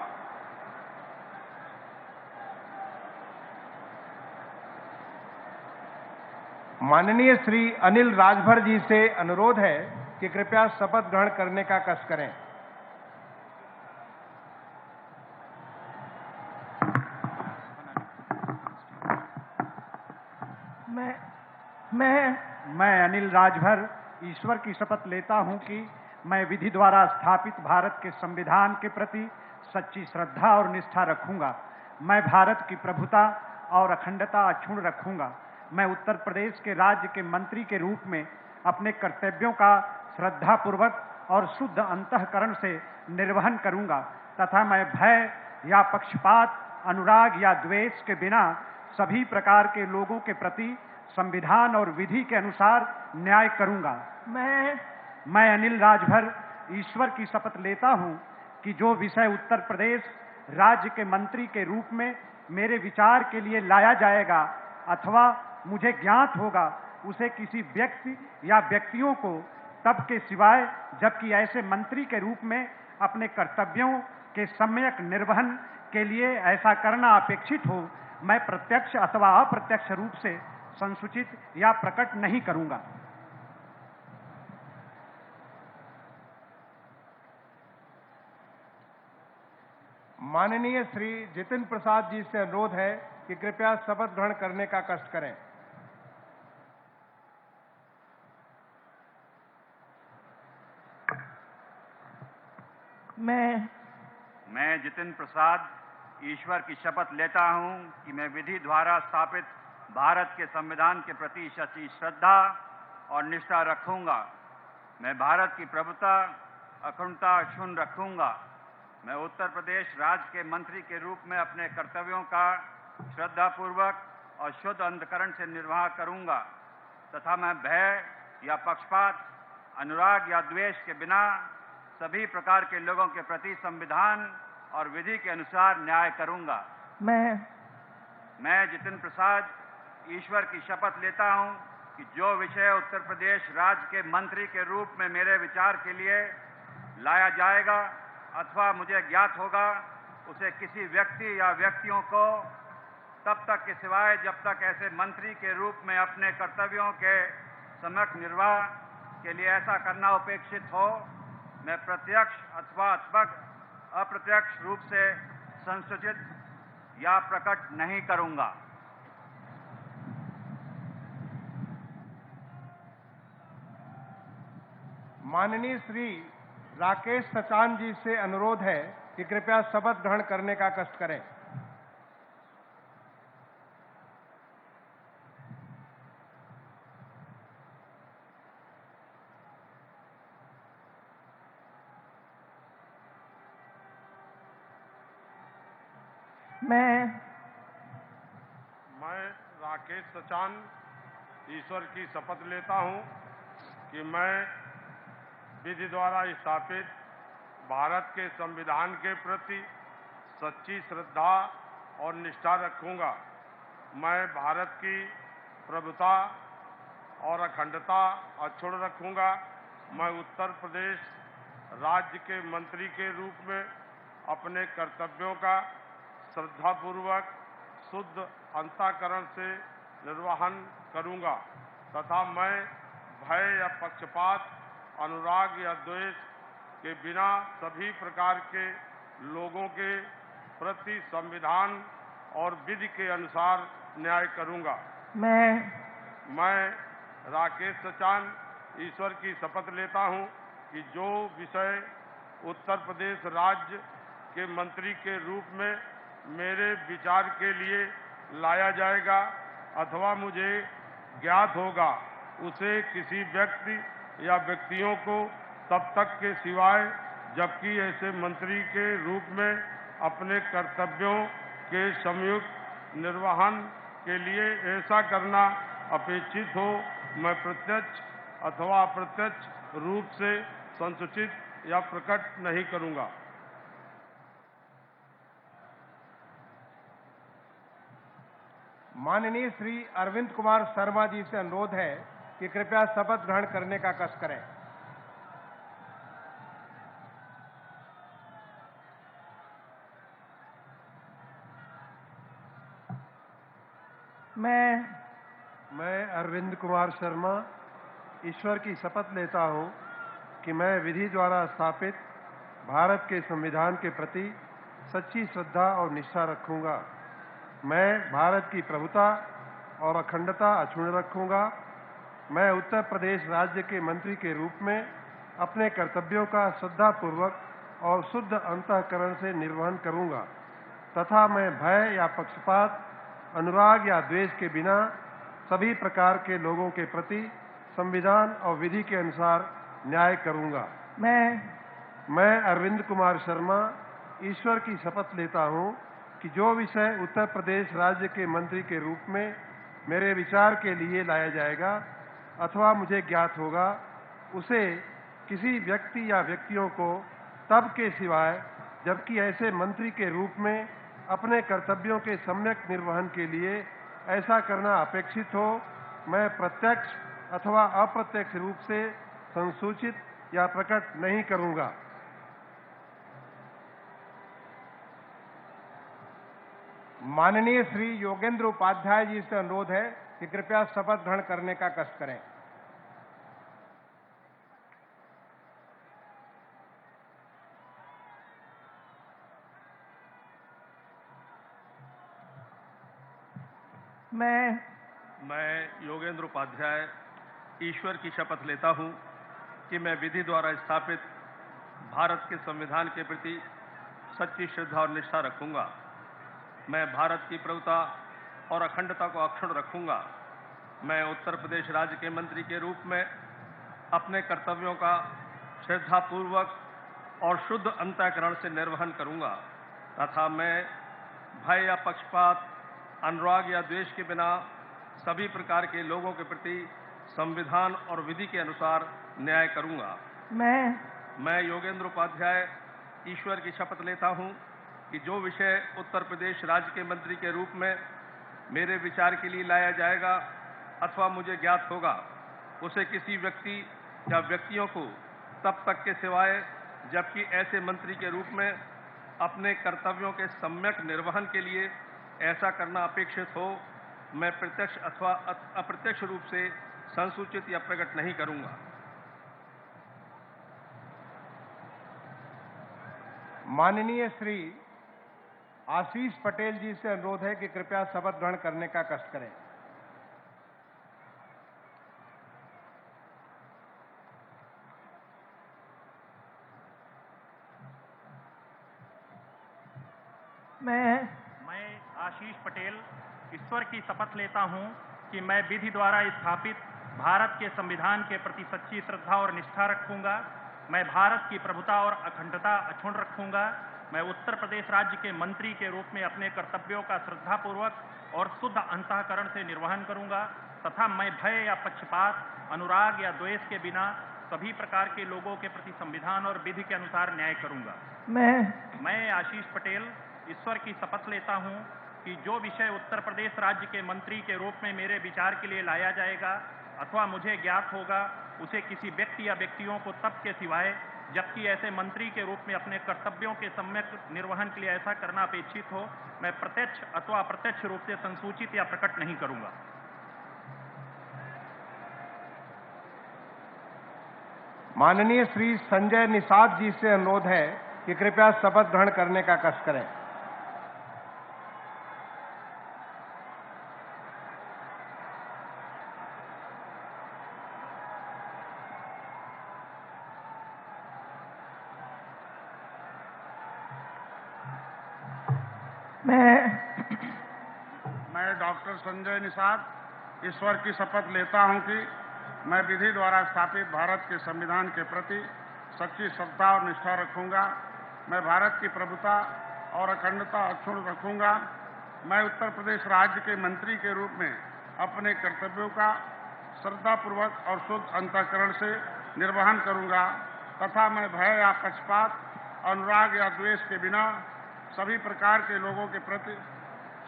माननीय श्री अनिल राजभर जी से अनुरोध है कि कृपया शपथ ग्रहण करने का कष्ट करें। मैं अनिल राजभर ईश्वर की शपथ लेता हूं कि मैं विधि द्वारा स्थापित भारत के संविधान के प्रति सच्ची श्रद्धा और निष्ठा रखूंगा। मैं भारत की प्रभुता और अखंडता अक्षुण्ण रखूंगा। मैं उत्तर प्रदेश के राज्य के मंत्री के रूप में अपने कर्तव्यों का श्रद्धापूर्वक और शुद्ध अंतःकरण से निर्वहन करूंगा तथा मैं भय या पक्षपात, अनुराग या द्वेष के बिना सभी प्रकार के लोगों के प्रति संविधान और विधि के अनुसार न्याय करूंगा। मैं अनिल राजभर ईश्वर की शपथ लेता हूं कि जो विषय उत्तर प्रदेश राज्य के मंत्री के रूप में मेरे विचार के लिए लाया जाएगा अथवा मुझे ज्ञात होगा, उसे किसी व्यक्ति या व्यक्तियों को तब के सिवाय जबकि ऐसे मंत्री के रूप में अपने कर्तव्यों के सम्यक निर्वहन के लिए ऐसा करना अपेक्षित हो, मैं प्रत्यक्ष अथवा अप्रत्यक्ष रूप से संसूचित या प्रकट नहीं करूंगा। माननीय श्री जितेंद्र प्रसाद जी से अनुरोध है कि कृपया शपथ ग्रहण करने का कष्ट करें। मैं जितेंद्र प्रसाद ईश्वर की शपथ लेता हूं कि मैं विधि द्वारा स्थापित भारत के संविधान के प्रति सच्ची श्रद्धा और निष्ठा रखूंगा। मैं भारत की प्रभुता, अखंडता अक्षुण्ण रखूंगा। मैं उत्तर प्रदेश राज्य के मंत्री के रूप में अपने कर्तव्यों का श्रद्धापूर्वक और शुद्ध अंतःकरण से निर्वाह करूंगा तथा मैं भय या पक्षपात, अनुराग या द्वेष के बिना सभी प्रकार के लोगों के प्रति संविधान और विधि के अनुसार न्याय करूंगा। मैं जितेंद्र प्रसाद ईश्वर की शपथ लेता हूं कि जो विषय उत्तर प्रदेश राज्य के मंत्री के रूप में मेरे विचार के लिए लाया जाएगा अथवा मुझे ज्ञात होगा, उसे किसी व्यक्ति या व्यक्तियों को तब तक के सिवाय जब तक ऐसे मंत्री के रूप में अपने कर्तव्यों के सम्यक निर्वाह के लिए ऐसा करना अपेक्षित हो, मैं प्रत्यक्ष अथवा अप्रत्यक्ष रूप से संसूचित या प्रकट नहीं करूंगा। माननीय श्री राकेश सचान जी से अनुरोध है कि कृपया शपथ ग्रहण करने का कष्ट करें। मैं राकेश सचान ईश्वर की शपथ लेता हूं कि मैं विधि द्वारा स्थापित भारत के संविधान के प्रति सच्ची श्रद्धा और निष्ठा रखूंगा। मैं भारत की प्रभुता और अखंडता अक्षुण्ण रखूंगा। मैं उत्तर प्रदेश राज्य के मंत्री के रूप में अपने कर्तव्यों का श्रद्धापूर्वक शुद्ध अंतःकरण से निर्वहन करूंगा तथा मैं भय या पक्षपात, अनुराग या द्वेष के बिना सभी प्रकार के लोगों के प्रति संविधान और विधि के अनुसार न्याय करूंगा। मैं राकेश सचान ईश्वर की शपथ लेता हूं कि जो विषय उत्तर प्रदेश राज्य के मंत्री के रूप में मेरे विचार के लिए लाया जाएगा अथवा मुझे ज्ञात होगा, उसे किसी व्यक्ति या व्यक्तियों को तब तक के सिवाय जबकि ऐसे मंत्री के रूप में अपने कर्तव्यों के संयुक्त निर्वहन के लिए ऐसा करना अपेक्षित हो, मैं प्रत्यक्ष अथवा अप्रत्यक्ष रूप से संसूचित या प्रकट नहीं करूंगा। माननीय श्री अरविंद कुमार शर्मा जी से अनुरोध है कि कृपया शपथ ग्रहण करने का कष्ट करें। मैं अरविंद कुमार शर्मा ईश्वर की शपथ लेता हूँ कि मैं विधि द्वारा स्थापित भारत के संविधान के प्रति सच्ची श्रद्धा और निष्ठा रखूंगा। मैं भारत की प्रभुता और अखंडता अक्षुण्ण रखूंगा। मैं उत्तर प्रदेश राज्य के मंत्री के रूप में अपने कर्तव्यों का श्रद्धापूर्वक और शुद्ध अंतःकरण से निर्वहन करूंगा तथा मैं भय या पक्षपात, अनुराग या द्वेष के बिना सभी प्रकार के लोगों के प्रति संविधान और विधि के अनुसार न्याय करूंगा। मैं अरविंद कुमार शर्मा ईश्वर की शपथ लेता हूं कि जो विषय उत्तर प्रदेश राज्य के मंत्री के रूप में मेरे विचार के लिए लाया जाएगा अथवा मुझे ज्ञात होगा, उसे किसी व्यक्ति या व्यक्तियों को तब के सिवाय जबकि ऐसे मंत्री के रूप में अपने कर्तव्यों के सम्यक निर्वहन के लिए ऐसा करना अपेक्षित हो, मैं प्रत्यक्ष अथवा अप्रत्यक्ष रूप से संसूचित या प्रकट नहीं करूंगा। माननीय श्री योगेंद्र उपाध्याय जी से अनुरोध है कि कृपया शपथ ग्रहण करने का कष्ट करें। मैं योगेंद्र उपाध्याय ईश्वर की शपथ लेता हूं कि मैं विधि द्वारा स्थापित भारत के संविधान के प्रति सच्ची श्रद्धा और निष्ठा रखूंगा। मैं भारत की प्रभुता और अखंडता को अक्षुण्ण रखूंगा। मैं उत्तर प्रदेश राज्य के मंत्री के रूप में अपने कर्तव्यों का श्रद्धापूर्वक और शुद्ध अंतःकरण से निर्वहन करूंगा तथा मैं भय या पक्षपात, अनुराग या द्वेष के बिना सभी प्रकार के लोगों के प्रति संविधान और विधि के अनुसार न्याय करूंगा। मैं योगेंद्र उपाध्याय ईश्वर की शपथ लेता हूं कि जो विषय उत्तर प्रदेश राज्य के मंत्री के रूप में मेरे विचार के लिए लाया जाएगा अथवा मुझे ज्ञात होगा, उसे किसी व्यक्ति या व्यक्तियों को तब तक के सिवाय जबकि ऐसे मंत्री के रूप में अपने कर्तव्यों के सम्यक निर्वहन के लिए ऐसा करना अपेक्षित हो, मैं प्रत्यक्ष अथवा अप्रत्यक्ष रूप से संसूचित या प्रकट नहीं करूंगा। माननीय श्री आशीष पटेल जी से अनुरोध है कि कृपया शपथ ग्रहण करने का कष्ट करें। मैं आशीष पटेल ईश्वर की शपथ लेता हूं कि मैं विधि द्वारा स्थापित भारत के संविधान के प्रति सच्ची श्रद्धा और निष्ठा रखूंगा। मैं भारत की प्रभुता और अखंडता अक्षुण्ण रखूंगा। मैं उत्तर प्रदेश राज्य के मंत्री के रूप में अपने कर्तव्यों का श्रद्धापूर्वक और शुद्ध अंतःकरण से निर्वहन करूंगा तथा मैं भय या पक्षपात, अनुराग या द्वेष के बिना सभी प्रकार के लोगों के प्रति संविधान और विधि के अनुसार न्याय करूंगा। मैं आशीष पटेल ईश्वर की शपथ लेता हूं कि जो विषय उत्तर प्रदेश राज्य के मंत्री के रूप में मेरे विचार के लिए लाया जाएगा अथवा मुझे ज्ञात होगा, उसे किसी व्यक्ति या व्यक्तियों को तब के सिवाय जबकि ऐसे मंत्री के रूप में अपने कर्तव्यों के सम्यक निर्वहन के लिए ऐसा करना अपेक्षित हो, मैं प्रत्यक्ष अथवा अप्रत्यक्ष रूप से संसूचित या प्रकट नहीं करूंगा। माननीय श्री संजय निषाद जी से अनुरोध है कि कृपया शपथ ग्रहण करने का कष्ट करें। मैं डॉक्टर संजय निषाद ईश्वर की शपथ लेता हूं कि मैं विधि द्वारा स्थापित भारत के संविधान के प्रति सच्ची श्रद्धा और निष्ठा रखूंगा। मैं भारत की प्रभुता और अखंडता अक्षुण्ण रखूंगा। मैं उत्तर प्रदेश राज्य के मंत्री के रूप में अपने कर्तव्यों का श्रद्धापूर्वक और शुद्ध अंतःकरण से निर्वहन करूंगा तथा मैं भय या पक्षपात, अनुराग या द्वेष के बिना सभी प्रकार के लोगों के प्रति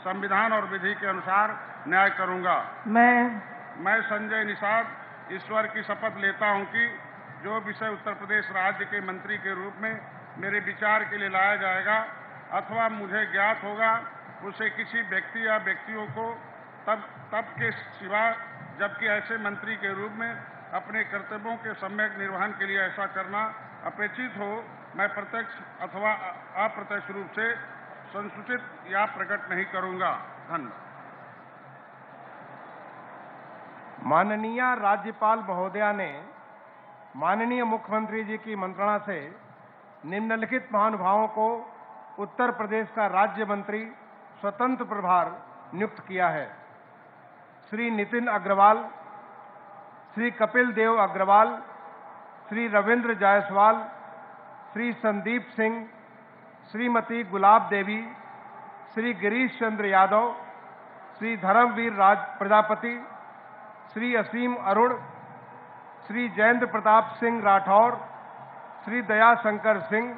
संविधान और विधि के अनुसार न्याय करूंगा। मैं संजय निषाद ईश्वर की शपथ लेता हूं कि जो विषय उत्तर प्रदेश राज्य के मंत्री के रूप में मेरे विचार के लिए लाया जाएगा अथवा मुझे ज्ञात होगा, उसे किसी व्यक्ति या व्यक्तियों को तब के सिवा जबकि ऐसे मंत्री के रूप में अपने कर्तव्यों के सम्यक निर्वहन के लिए ऐसा करना अपेक्षित हो, मैं प्रत्यक्ष अथवा अप्रत्यक्ष रूप से संसूचित या प्रकट नहीं करूंगा। धन्यवाद। माननीय राज्यपाल महोदया ने माननीय मुख्यमंत्री जी की मंत्रणा से निम्नलिखित महानुभावों को उत्तर प्रदेश का राज्य मंत्री स्वतंत्र प्रभार नियुक्त किया है। श्री नितिन अग्रवाल, श्री कपिल देव अग्रवाल, श्री रविंद्र जायसवाल, श्री संदीप सिंह, श्रीमती गुलाब देवी, श्री गिरीश चंद्र यादव, श्री धर्मवीर राज प्रजापति, श्री असीम अरुण, श्री जयेंद्र प्रताप सिंह राठौर, श्री दया शंकर सिंह,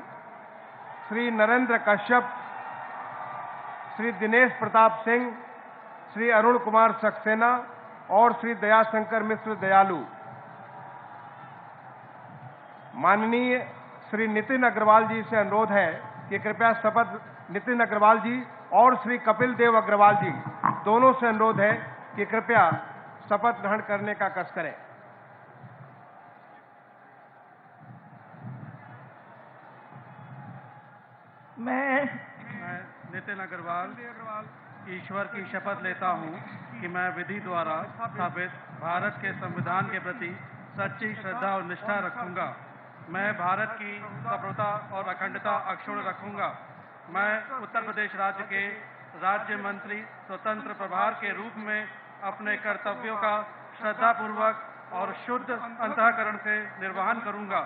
श्री नरेंद्र कश्यप, श्री दिनेश प्रताप सिंह, श्री अरुण कुमार सक्सेना और श्री दयाशंकर मिश्र दयालु। माननीय श्री नितिन अग्रवाल जी से अनुरोध है कि कृपया शपथ, नितिन अग्रवाल जी और श्री कपिल देव अग्रवाल जी दोनों से अनुरोध है कि कृपया शपथ ग्रहण करने का कष्ट करें। मैं नितिन अग्रवाल ईश्वर की शपथ लेता हूं कि मैं विधि द्वारा स्थापित भारत के संविधान के प्रति सच्ची श्रद्धा और निष्ठा रखूंगा। मैं भारत की संप्रभुता और अखंडता अक्षुण्ण रखूंगा। मैं उत्तर प्रदेश राज्य के राज्य मंत्री स्वतंत्र प्रभार के रूप में अपने कर्तव्यों का श्रद्धापूर्वक और शुद्ध अंतःकरण से निर्वहन करूंगा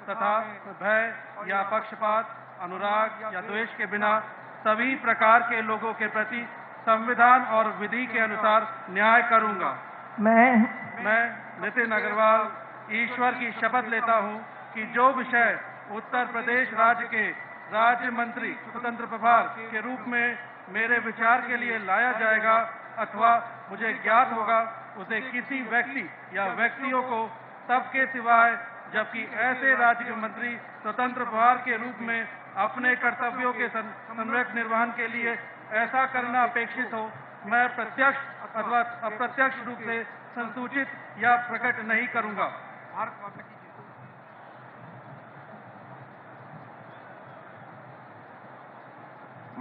तथा भय या पक्षपात, अनुराग या द्वेष के बिना सभी प्रकार के लोगों के प्रति संविधान और विधि के अनुसार न्याय करूंगा। मैं नितिन अग्रवाल ईश्वर की शपथ लेता हूं कि जो विषय उत्तर प्रदेश राज्य के राज्य मंत्री स्वतंत्र प्रभार के रूप में मेरे विचार के लिए लाया जाएगा अथवा मुझे ज्ञात होगा, उसे किसी व्यक्ति या व्यक्तियों को तब के सिवाय जबकि ऐसे राज्य के मंत्री स्वतंत्र प्रभार के रूप में अपने कर्तव्यों के सम्यक निर्वहन के लिए ऐसा करना अपेक्षित हो, मैं प्रत्यक्ष अथवा अप्रत्यक्ष रूप से संसूचित या प्रकट नहीं करूंगा।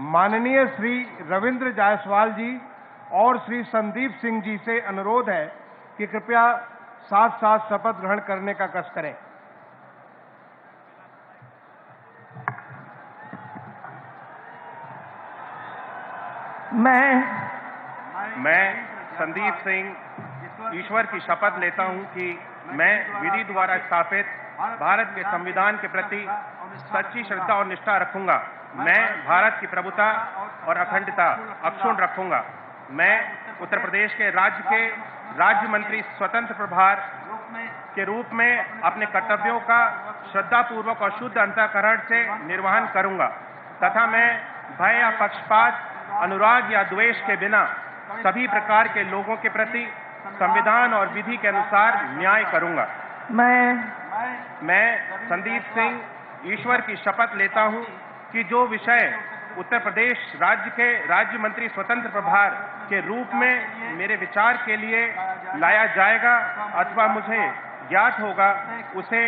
माननीय श्री रविंद्र जायसवाल जी और श्री संदीप सिंह जी से अनुरोध है कि कृपया साथ साथ शपथ ग्रहण करने का कष्ट करें। मैं संदीप सिंह ईश्वर की शपथ लेता हूं कि मैं विधि द्वारा स्थापित भारत के संविधान के प्रति सच्ची श्रद्धा और निष्ठा रखूंगा। मैं भारत की प्रभुता और अखंडता अक्षुण्ण रखूंगा। मैं उत्तर प्रदेश के राज्य मंत्री स्वतंत्र प्रभार के रूप में अपने कर्तव्यों का श्रद्धापूर्वक और शुद्ध अंतःकरण से निर्वहन करूंगा तथा मैं भय या पक्षपात, अनुराग या द्वेष के बिना सभी प्रकार के लोगों के प्रति संविधान और विधि के अनुसार न्याय करूंगा। मैं संदीप सिंह ईश्वर की शपथ लेता हूं कि जो विषय उत्तर प्रदेश राज्य के राज्य मंत्री स्वतंत्र प्रभार के रूप में मेरे विचार के लिए लाया जाएगा अथवा मुझे ज्ञात होगा, उसे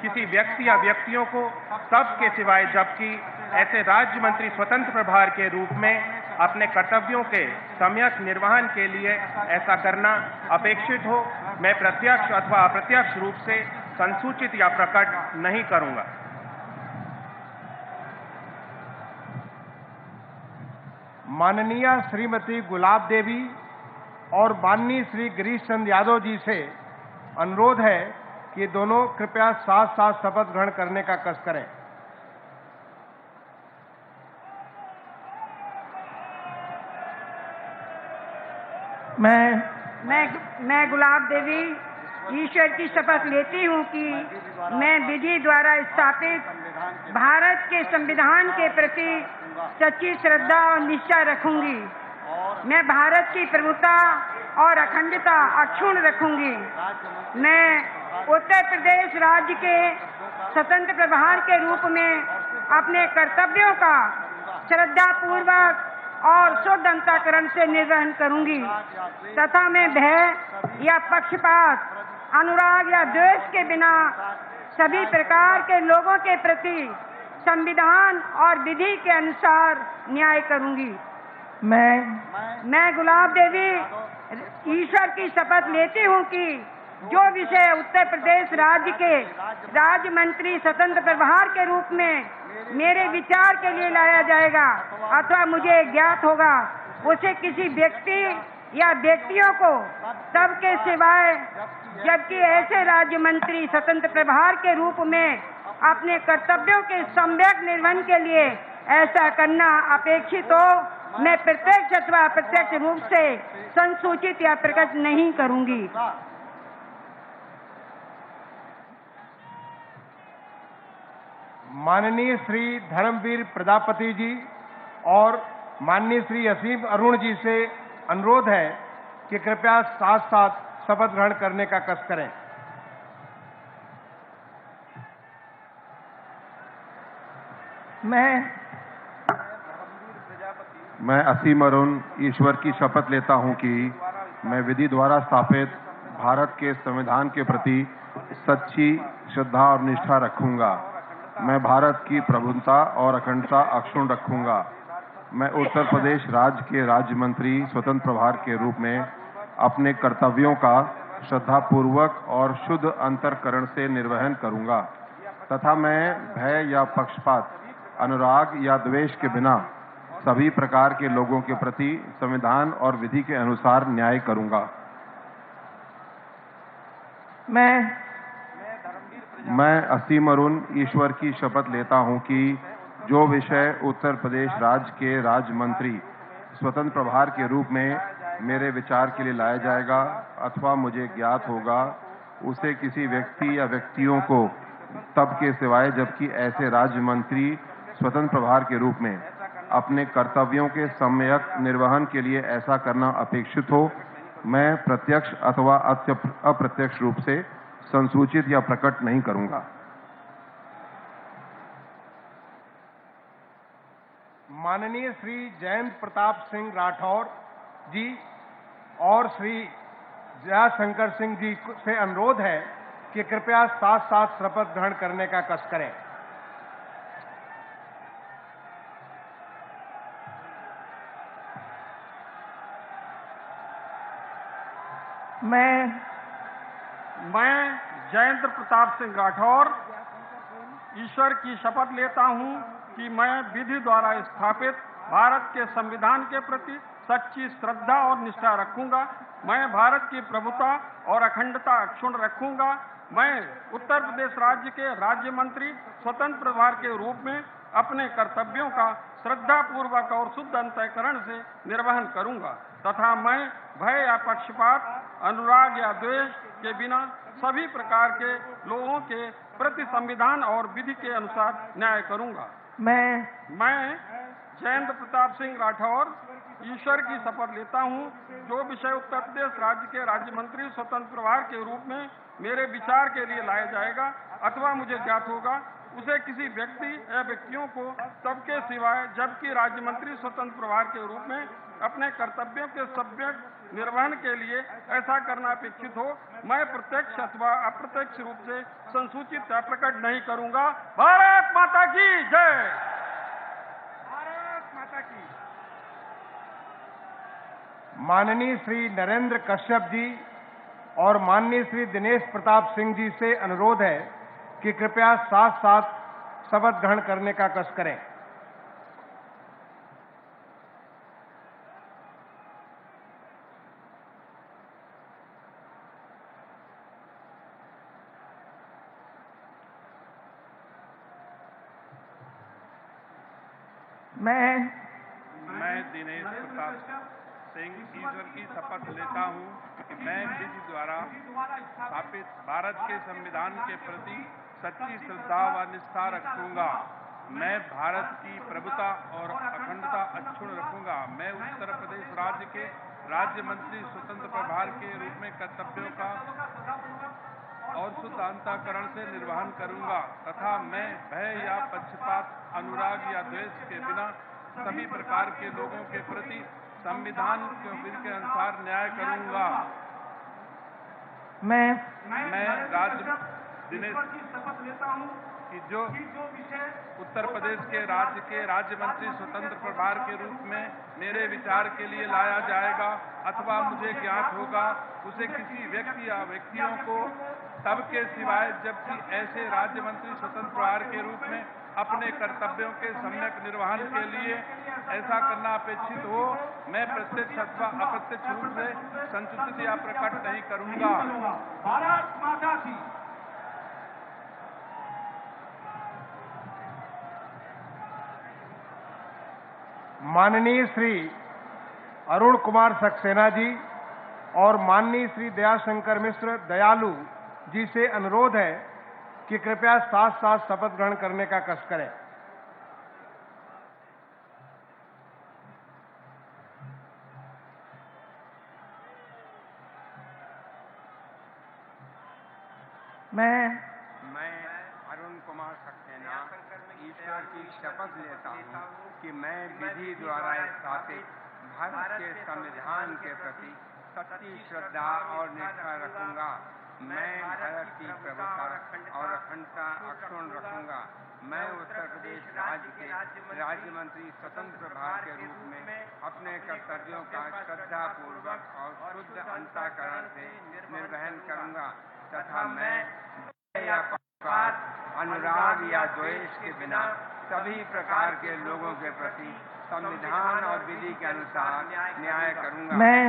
किसी व्यक्ति या व्यक्तियों को तब के सिवाय जबकि ऐसे राज्य मंत्री स्वतंत्र प्रभार के रूप में अपने कर्तव्यों के सम्यक निर्वहन के लिए ऐसा करना अपेक्षित हो, मैं प्रत्यक्ष अथवा अप्रत्यक्ष रूप से संसूचित या प्रकट नहीं करूंगा। माननीय श्रीमती गुलाब देवी और माननीय श्री गिरीश चंद्र यादव जी से अनुरोध है कि दोनों कृपया साथ साथ शपथ ग्रहण करने का कष्ट करें। मैं गुलाब देवी ईश्वर की शपथ लेती हूँ कि मैं विधि द्वारा स्थापित भारत के संविधान के प्रति सच्ची श्रद्धा और निष्ठा रखूंगी। मैं भारत की प्रभुता और अखंडता अक्षुण्ण रखूंगी। मैं उत्तर प्रदेश राज्य के स्वतंत्र प्रभार के रूप में अपने कर्तव्यों का श्रद्धापूर्वक और शुद्ध अंतःकरण से निर्वहन करूंगी तथा मैं भय या पक्षपात, अनुराग या द्वेष के बिना सभी प्रकार के लोगों के प्रति संविधान और विधि के अनुसार न्याय करूंगी। मैं गुलाब देवी ईश्वर की शपथ लेती हूँ कि जो विषय उत्तर प्रदेश राज्य के राज्य मंत्री स्वतंत्र प्रभार के रूप में मेरे विचार के लिए लाया जाएगा अथवा मुझे ज्ञात होगा, उसे किसी व्यक्ति या व्यक्तियों को तब के सिवाय जबकि ऐसे राज्य मंत्री स्वतंत्र प्रभार के रूप में अपने कर्तव्यों के सम्यक निर्वहन के लिए ऐसा करना अपेक्षित हो, मैं प्रत्यक्ष अथवा अप्रत्यक्ष रूप से संसूचित या प्रकट नहीं करूंगी। माननीय श्री धर्मवीर प्रजापति जी और माननीय श्री असीम अरुण जी से अनुरोध है कि कृपया साथ साथ शपथ ग्रहण करने का कष्ट करें। मैं असीम अरुण ईश्वर की शपथ लेता हूं कि मैं विधि द्वारा स्थापित भारत के संविधान के प्रति सच्ची श्रद्धा और निष्ठा रखूंगा। मैं भारत की प्रभुता और अखंडता अक्षुण्ण रखूंगा। मैं उत्तर प्रदेश राज्य के राज्य मंत्री स्वतंत्र प्रभार के रूप में अपने कर्तव्यों का श्रद्धापूर्वक और शुद्ध अंतःकरण से निर्वहन करूंगा तथा मैं भय या पक्षपात, अनुराग या द्वेष के बिना सभी प्रकार के लोगों के प्रति संविधान और विधि के अनुसार न्याय करूंगा। मैं असीम अरुण ईश्वर की शपथ लेता हूं कि जो विषय उत्तर प्रदेश राज्य के राज्य मंत्री स्वतंत्र प्रभार के रूप में मेरे विचार के लिए लाया जाएगा अथवा मुझे ज्ञात होगा, उसे किसी व्यक्ति या व्यक्तियों को तब के सिवाय जबकि ऐसे राज्य मंत्री स्वतंत्र प्रभार के रूप में अपने कर्तव्यों के सम्यक निर्वहन के लिए ऐसा करना अपेक्षित हो, मैं प्रत्यक्ष अथवा अप्रत्यक्ष रूप से संसूचित या प्रकट नहीं करूंगा। माननीय श्री जयंत प्रताप सिंह राठौर जी और श्री जयाशंकर सिंह जी से अनुरोध है कि कृपया साथ साथ शपथ ग्रहण करने का कष्ट करें। मैं जयेंद्र प्रताप सिंह राठौर ईश्वर की शपथ लेता हूं कि मैं विधि द्वारा स्थापित भारत के संविधान के प्रति सच्ची श्रद्धा और निष्ठा रखूंगा। मैं भारत की प्रभुता और अखंडता अक्षुण्ण रखूंगा। मैं उत्तर प्रदेश राज्य के राज्य मंत्री स्वतंत्र प्रभार के रूप में अपने कर्तव्यों का श्रद्धापूर्वक और शुद्ध अंतःकरण से निर्वहन करूंगा तथा मैं भय या पक्षपात, अनुराग या द्वेष के बिना सभी प्रकार के लोगों के प्रति संविधान और विधि के अनुसार न्याय करूंगा। मैं जयेंद्र प्रताप सिंह राठौर ईश्वर की शपथ लेता हूं जो विषय उत्तर प्रदेश राज्य के राज्य मंत्री स्वतंत्र प्रभार के रूप में मेरे विचार के लिए लाया जाएगा अथवा मुझे ज्ञात होगा, उसे किसी व्यक्ति या व्यक्तियों को तब के सिवाय जबकि राज्य मंत्री स्वतंत्र प्रभार के रूप में अपने कर्तव्यों के सम्यक निर्वहन के लिए ऐसा करना अपेक्षित हो, मैं प्रत्यक्ष अथवा अप्रत्यक्ष रूप से संसूचित या प्रकट नहीं करूंगा। भारत माता की जय। भारत माता की। माननीय श्री नरेंद्र कश्यप जी और माननीय श्री दिनेश प्रताप सिंह जी से अनुरोध है कि कृपया साथ साथ शपथ ग्रहण करने का कष्ट करें। मैं दिनेश प्रताप सिंह ईश्वर की शपथ लेता हूँ कि मैं विधि द्वारा स्थापित भारत के संविधान के प्रति सच्ची श्रद्धा व निष्ठा रखूंगा। मैं भारत की प्रभुता और अखंडता अक्षुण्ण रखूंगा। मैं उत्तर प्रदेश राज्य के राज्य मंत्री स्वतंत्र प्रभार के रूप में कर्तव्यों का और शुद्ध अंतःकरण से निर्वहन करूंगा तथा मैं भय या पक्षपात, अनुराग या द्वेष के बिना सभी प्रकार के लोगों के प्रति संविधान के विधि के अनुसार न्याय करूंगा। मैं दिनेश की शपथ लेता हूं कि जो उत्तर प्रदेश के राज्य मंत्री स्वतंत्र प्रभार के रूप में मेरे विचार के लिए लाया जाएगा अथवा मुझे ज्ञात होगा, उसे किसी व्यक्ति या व्यक्तियों को तब के सिवाय जबकि ऐसे राज्य मंत्री स्वतंत्र प्रभार के रूप में अपने कर्तव्यों के सम्यक निर्वहन के लिए ऐसा करना अपेक्षित हो, मैं प्रत्यक्ष अथवा अप्रत्यक्ष रूप से संसूचित या प्रकट नहीं करूंगा। भारत माता की। माननीय श्री अरुण कुमार सक्सेना जी और माननीय श्री दयाशंकर मिश्र दयालु जी से अनुरोध है कि कृपया साथ साथ शपथ ग्रहण करने का कष्ट करें। मैं अरुण कुमार सक्सेना ईश्वर की शपथ लेता हूँ कि मैं विधि द्वारा स्थापित भारत के संविधान के प्रति सच्ची श्रद्धा और निष्ठा रखूंगा। मैं भारत की प्रभुता और अखंडता अक्षुण्ण रखूंगा। मैं उत्तर प्रदेश राज्य के राज्य मंत्री स्वतंत्र प्रभार के रूप में अपने कर्तव्यों का श्रद्धापूर्वक और शुद्ध अंतःकरण से निर्वहन करूंगा तथा मैं या पक्षपात, अनुराग या द्वेष के बिना सभी प्रकार के लोगों के प्रति संविधान और विधि के अनुसार न्याय करूंगा। मैं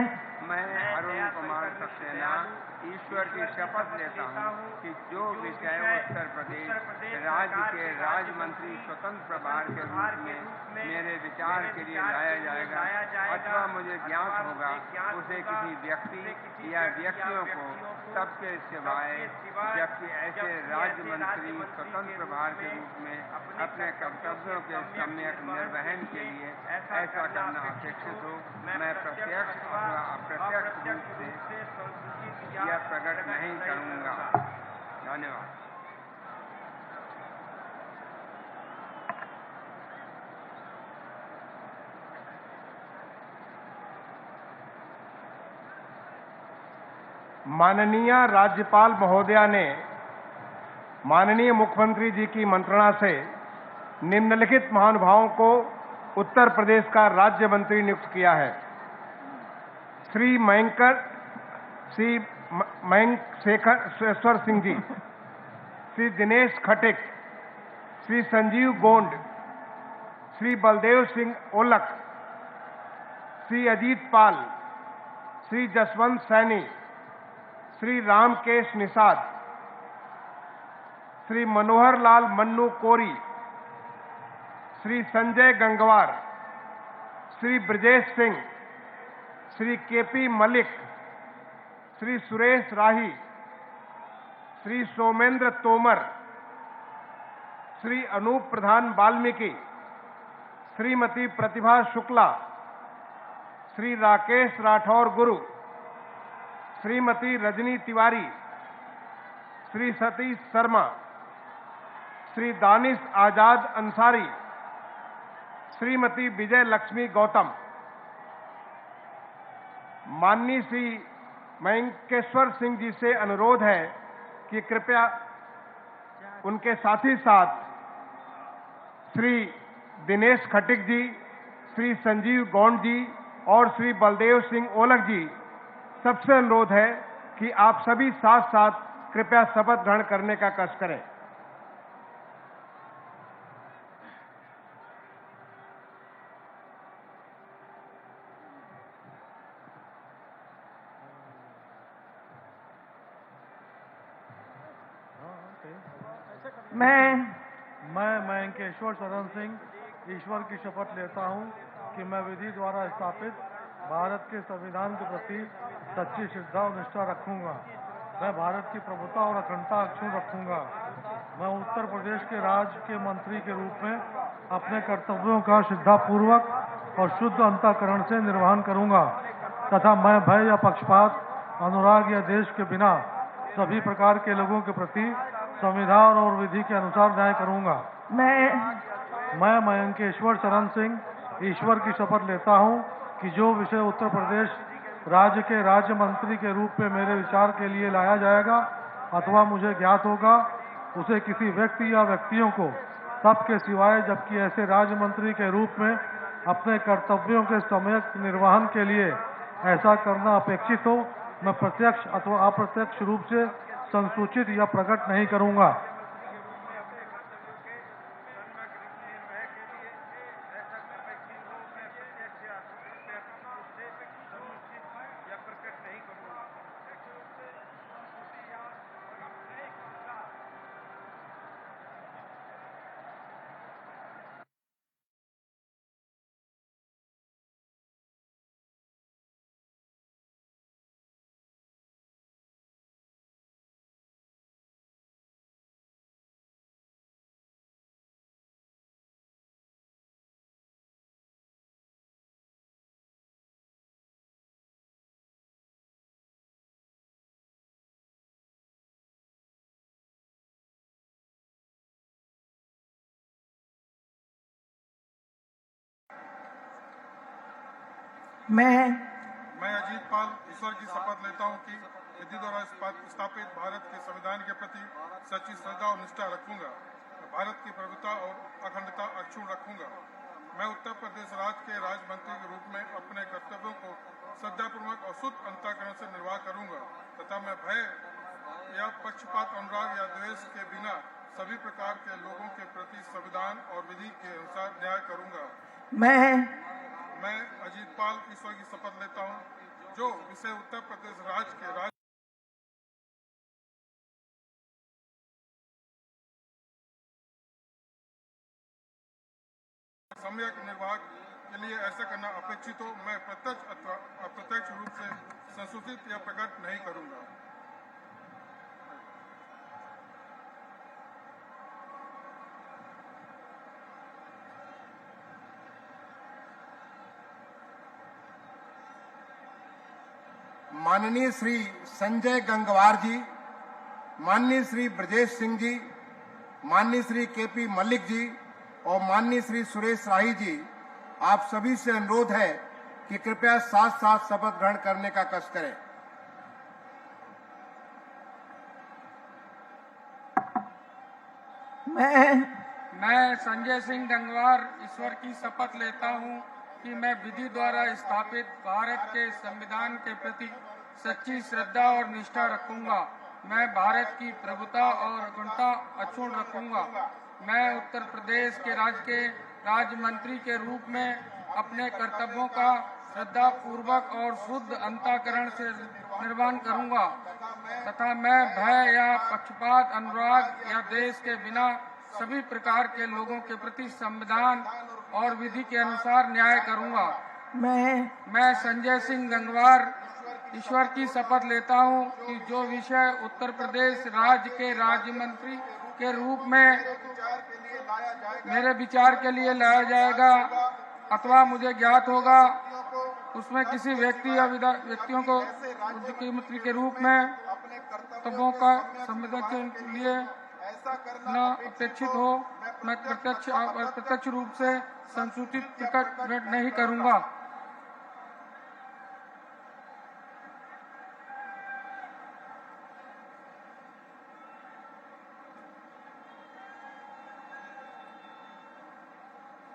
अरुण कुमार सक्सेना ईश्वर की शपथ लेता हूँ कि जो विषय उत्तर प्रदेश राज्य के राज्य मंत्री स्वतंत्र प्रभार के रूप में मेरे विचार के लिए लाया जाएगा अथवा मुझे ज्ञात होगा, उसे किसी व्यक्ति या व्यक्तियों को सबके सिवाय जबकि ऐसे राज्य मंत्री स्वतंत्र प्रभार के रूप में अपने कर्तव्यों के सम्यक निर्वहन के लिए ऐसा करना अपेक्षित हो, मैं प्रत्यक्ष अथवा अप्रत्यक्ष रूप से यह प्रकट नहीं करूंगा। धन्यवाद। माननीय राज्यपाल महोदया ने माननीय मुख्यमंत्री जी की मंत्रणा से निम्नलिखित महानुभावों को उत्तर प्रदेश का राज्य मंत्री नियुक्त किया है। श्री मयंक शेखर सिंह जी, श्री दिनेश खटिक, श्री संजीव गोंड, श्री बलदेव सिंह ओलख, श्री अजीत पाल, श्री जसवंत सैनी, श्री रामकेश निषाद, श्री मनोहर लाल मन्नू कोरी, श्री संजय गंगवार, श्री ब्रजेश सिंह, श्री केपी मलिक, श्री सुरेश राही, श्री सोमेंद्र तोमर, श्री अनूप प्रधान वाल्मीकि, श्रीमती प्रतिभा शुक्ला, श्री राकेश राठौर गुरु, श्रीमती रजनी तिवारी, श्री सतीश शर्मा, श्री दानिश आजाद अंसारी, श्रीमती विजय लक्ष्मी गौतम। माननीय श्री मयंकेश्वर सिंह जी से अनुरोध है कि कृपया उनके साथ ही साथ श्री दिनेश खटिक जी, श्री संजीव गौंड जी और श्री बलदेव सिंह ओलख जी, सबसे अनुरोध है कि आप सभी साथ साथ कृपया शपथ ग्रहण करने का कष्ट करें। मैं मयंकेश्वर सदन सिंह ईश्वर की शपथ लेता हूँ कि मैं विधि द्वारा स्थापित भारत के संविधान के प्रति सच्ची श्रद्धा और निष्ठा रखूंगा। मैं भारत की प्रभुता और अखंडता अक्षुण्ण रखूंगा। मैं उत्तर प्रदेश के राज्य के मंत्री के रूप में अपने कर्तव्यों का श्रद्धापूर्वक और शुद्ध अंतःकरण से निर्वहन करूंगा तथा मैं भय या पक्षपात, अनुराग या देश के बिना सभी प्रकार के लोगों के प्रति संविधान और विधि के अनुसार न्याय करूंगा। मैं मयंकेश्वर चरण सिंह ईश्वर की शपथ लेता हूं कि जो विषय उत्तर प्रदेश राज्य के राज्य मंत्री के रूप में मेरे विचार के लिए लाया जाएगा अथवा मुझे ज्ञात होगा, उसे किसी व्यक्ति या व्यक्तियों को तब के सिवाय जबकि ऐसे राज्य मंत्री के रूप में अपने कर्तव्यों के सम्यक निर्वहन के लिए ऐसा करना अपेक्षित हो, मैं प्रत्यक्ष अथवा अप्रत्यक्ष रूप से संसूचित या प्रकट नहीं करूंगा। मैं अजीत पाल ईश्वर की शपथ लेता हूं कि विधि द्वारा स्थापित भारत के संविधान के प्रति सच्ची श्रद्धा और निष्ठा रखूंगा। भारत की प्रभुता और अखंडता अक्षुण्ण रखूंगा। मैं उत्तर प्रदेश राज्य के राज्य मंत्री के रूप में अपने कर्तव्यों को श्रद्धापूर्वक और शुद्ध अंतःकरण से निर्वाह करूंगा तथा मैं भय या पक्षपात, अनुराग या द्वेष के बिना सभी प्रकार के लोगों के प्रति संविधान और विधि के अनुसार न्याय करूंगा। मैं अजीत पाल ईश्वर की शपथ लेता हूं जो विषय उत्तर प्रदेश राज्य के सम्यक निर्वाह के लिए ऐसा करना अपेक्षित हो, मैं प्रत्यक्ष अथवा अप्रत्यक्ष रूप से संसूचित या प्रकट नहीं करूंगा। माननीय श्री संजय गंगवार जी, माननीय श्री ब्रजेश सिंह जी, माननीय श्री केपी मल्लिक जी और माननीय श्री सुरेश राही जी, आप सभी से अनुरोध है कि कृपया साथ साथ शपथ ग्रहण करने का कष्ट करें। मैं संजय सिंह गंगवार ईश्वर की शपथ लेता हूं कि मैं विधि द्वारा स्थापित भारत के संविधान के प्रति सच्ची श्रद्धा और निष्ठा रखूंगा। मैं भारत की प्रभुता और अखंडता अक्षुण्ण रखूंगा। मैं उत्तर प्रदेश के राज्य मंत्री के रूप में अपने कर्तव्यों का श्रद्धा पूर्वक और शुद्ध अंतःकरण से निर्वहन करूंगा तथा मैं भय या पक्षपात, अनुराग या देश के बिना सभी प्रकार के लोगों के प्रति संविधान और विधि के अनुसार न्याय करूंगा। मैं संजय सिंह गंगवार ईश्वर की शपथ लेता हूं कि जो विषय उत्तर प्रदेश राज्य के राज्य मंत्री के रूप में मेरे विचार के लिए लाया जाएगा अथवा मुझे ज्ञात होगा, उसमें किसी व्यक्ति या व्यक्तियों को मुख्यमंत्री के रूप में कर्तव्यों का संविधान के लिए न अपेक्षित हो, मैं प्रत्यक्ष और अप्रत्यक्ष रूप से संसूचित प्रकट नहीं करूंगा।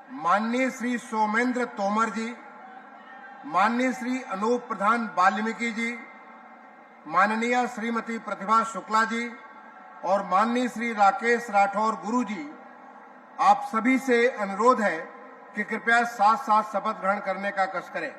माननीय श्री सोमेंद्र तोमर जी, माननीय श्री अनूप प्रधान वाल्मीकि जी, माननीय श्रीमती प्रतिभा शुक्ला जी और माननीय श्री राकेश राठौर गुरु जी, आप सभी से अनुरोध है कि कृपया साथ साथ शपथ ग्रहण करने का कष्ट करें।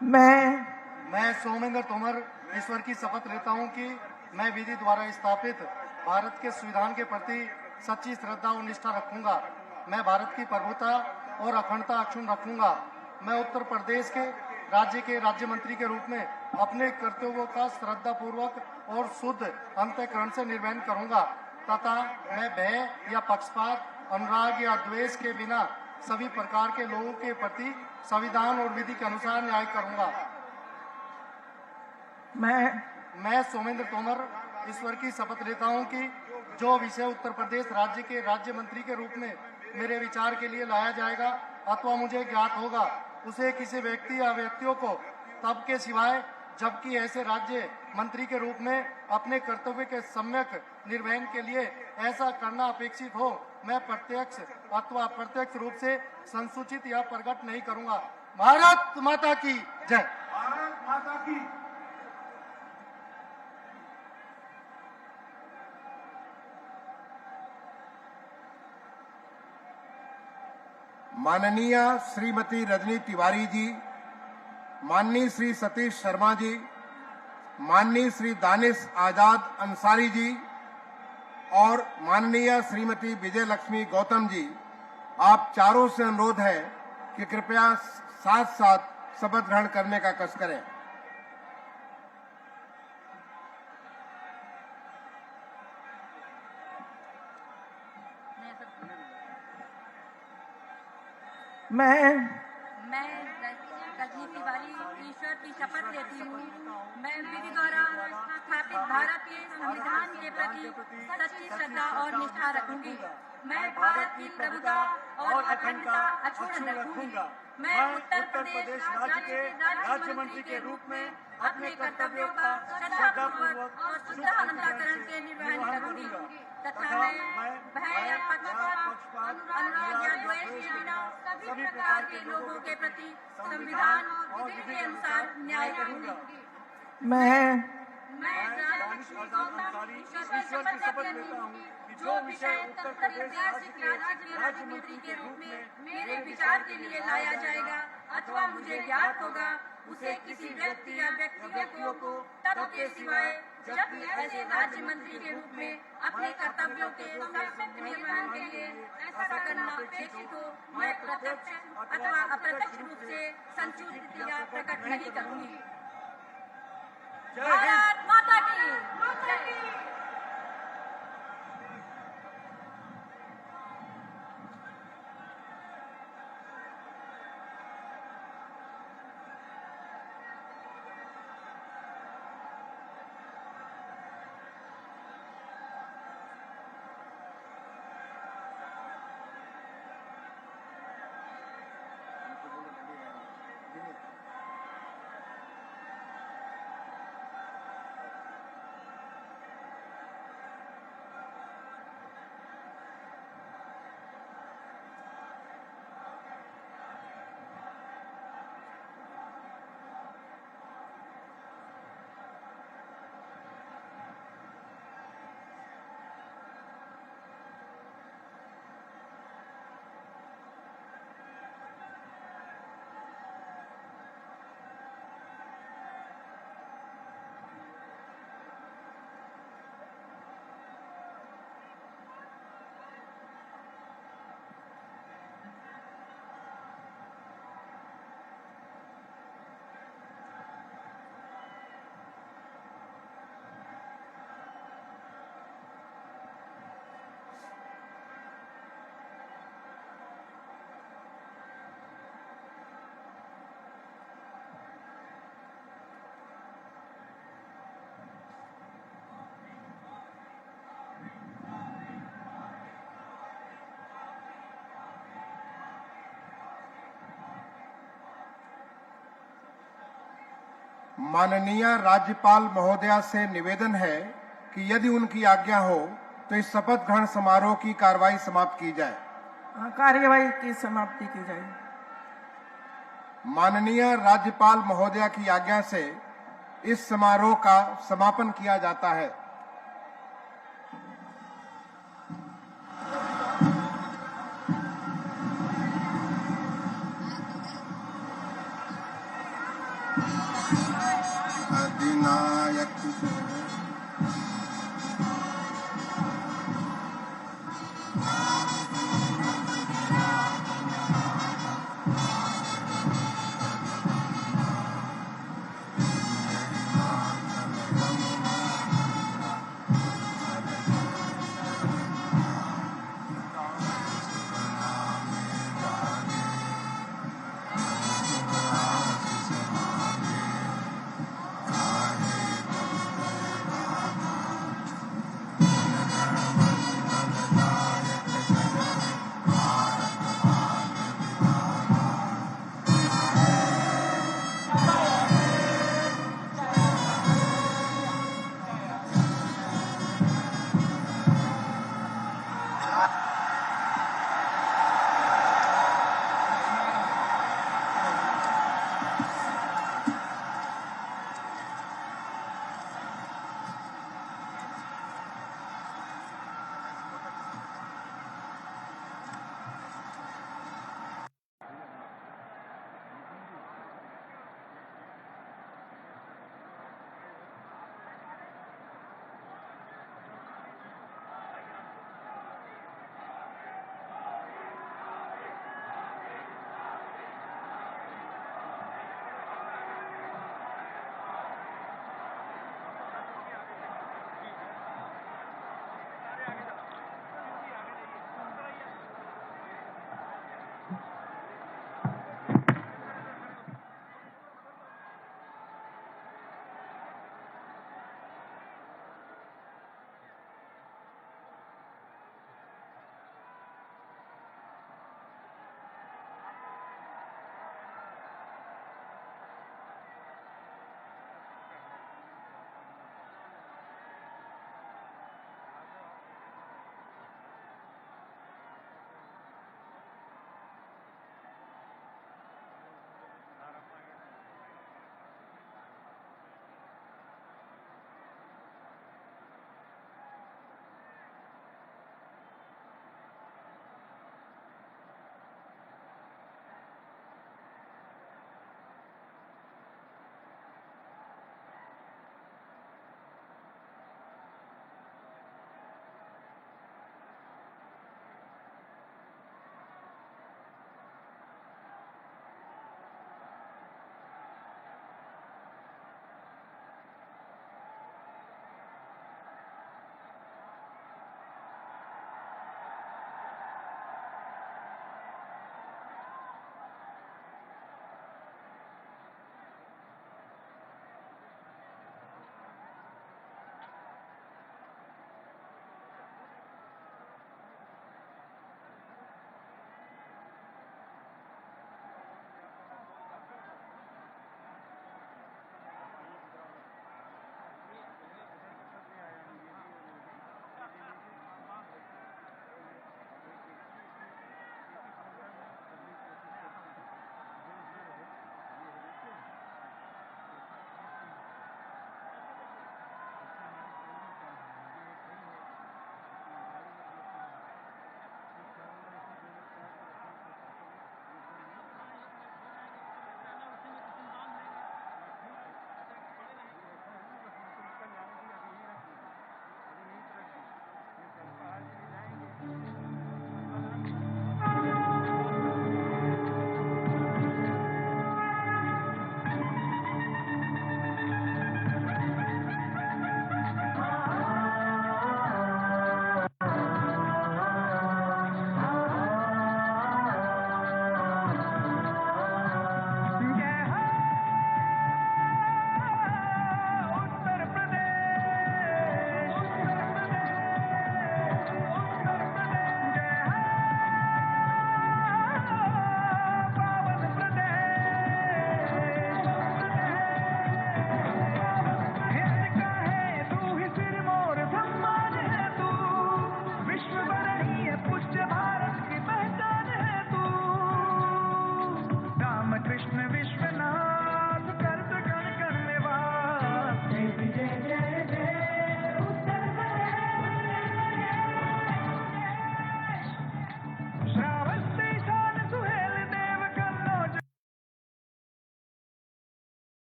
मैं सोमेंद्र तोमर ईश्वर की शपथ लेता हूं कि मैं विधि द्वारा स्थापित भारत के संविधान के प्रति सच्ची श्रद्धा और निष्ठा रखूंगा। मैं भारत की प्रभुता और अखंडता अक्षुण्ण रखूंगा। मैं उत्तर प्रदेश के राज्य मंत्री के रूप में अपने कर्तव्यों का श्रद्धापूर्वक और शुद्ध अंतःकरण से निर्वहन करूंगा तथा मैं भय या पक्षपात, अनुराग या द्वेष के बिना सभी प्रकार के लोगों के प्रति संविधान और विधि के अनुसार न्याय करूंगा। मैं सोमेंद्र तोमर ईश्वर की शपथ लेता हूं कि जो विषय उत्तर प्रदेश राज्य के राज्य मंत्री के रूप में मेरे विचार के लिए लाया जाएगा अथवा मुझे ज्ञात होगा, उसे किसी व्यक्ति या व्यक्तियों को तब के सिवाय जबकि ऐसे राज्य मंत्री के रूप में अपने कर्तव्य के सम्यक निर्वहन के लिए ऐसा करना अपेक्षित हो, मैं प्रत्यक्ष अथवा अप्रत्यक्ष रूप से संसूचित या प्रकट नहीं करूंगा। भारत माता की जय। भारत माता की। माननीय श्रीमती रजनी तिवारी जी, माननीय श्री सतीश शर्मा जी, माननीय श्री दानिश आजाद अंसारी जी और माननीय श्रीमती विजय लक्ष्मी गौतम जी, आप चारों से अनुरोध है कि कृपया साथ साथ शपथ ग्रहण करने का कष्ट करें। मैं रजनी तिवारी ईश्वर की शपथ लेती हूँ। मैं विधि द्वारा स्थापित भारत के संविधान के प्रति सच्ची श्रद्धा और निष्ठा रखूंगी। मैं भारत की प्रभुता और अखंडता अक्षुण्ण रखूंगी। मैं उत्तर प्रदेश राज्य के राज्य मंत्री के रूप में अपने कर्तव्यों का श्रद्धापूर्वक और शुद्ध अंतःकरण से निर्वहन करूंगी तथा मैं भय या पक्षपात, अनुराग या द्वेष के बिना सभी प्रकार के लोगों के प्रति संविधान और विधि के अनुसार न्याय करूंगी। मैं ईश्वर की शपथ लेता हूँ कि जो विषय उत्तर प्रदेश राज्य मंत्री के रूप में मेरे विचार के लिए लाया जाएगा अथवा मुझे ज्ञात होगा, उसे किसी व्यक्ति या व्यक्तियों को तब के सिवाय जब ऐसे राज्य मंत्री के रूप में अपने कर्तव्यों के सम्यक निर्वहन के लिए ऐसा करना अपेक्षित हो, मैं प्रत्यक्ष अथवा अप्रत्यक्ष रूप से संसूचित या प्रकट नहीं करूंगी। भारत माता की। माननीय राज्यपाल महोदया से निवेदन है कि यदि उनकी आज्ञा हो तो इस शपथ ग्रहण समारोह की कार्रवाई समाप्त की जाए। कार्यवाही की समाप्ति की जाए। माननीय राज्यपाल महोदया की आज्ञा से इस समारोह का समापन किया जाता है। विनायक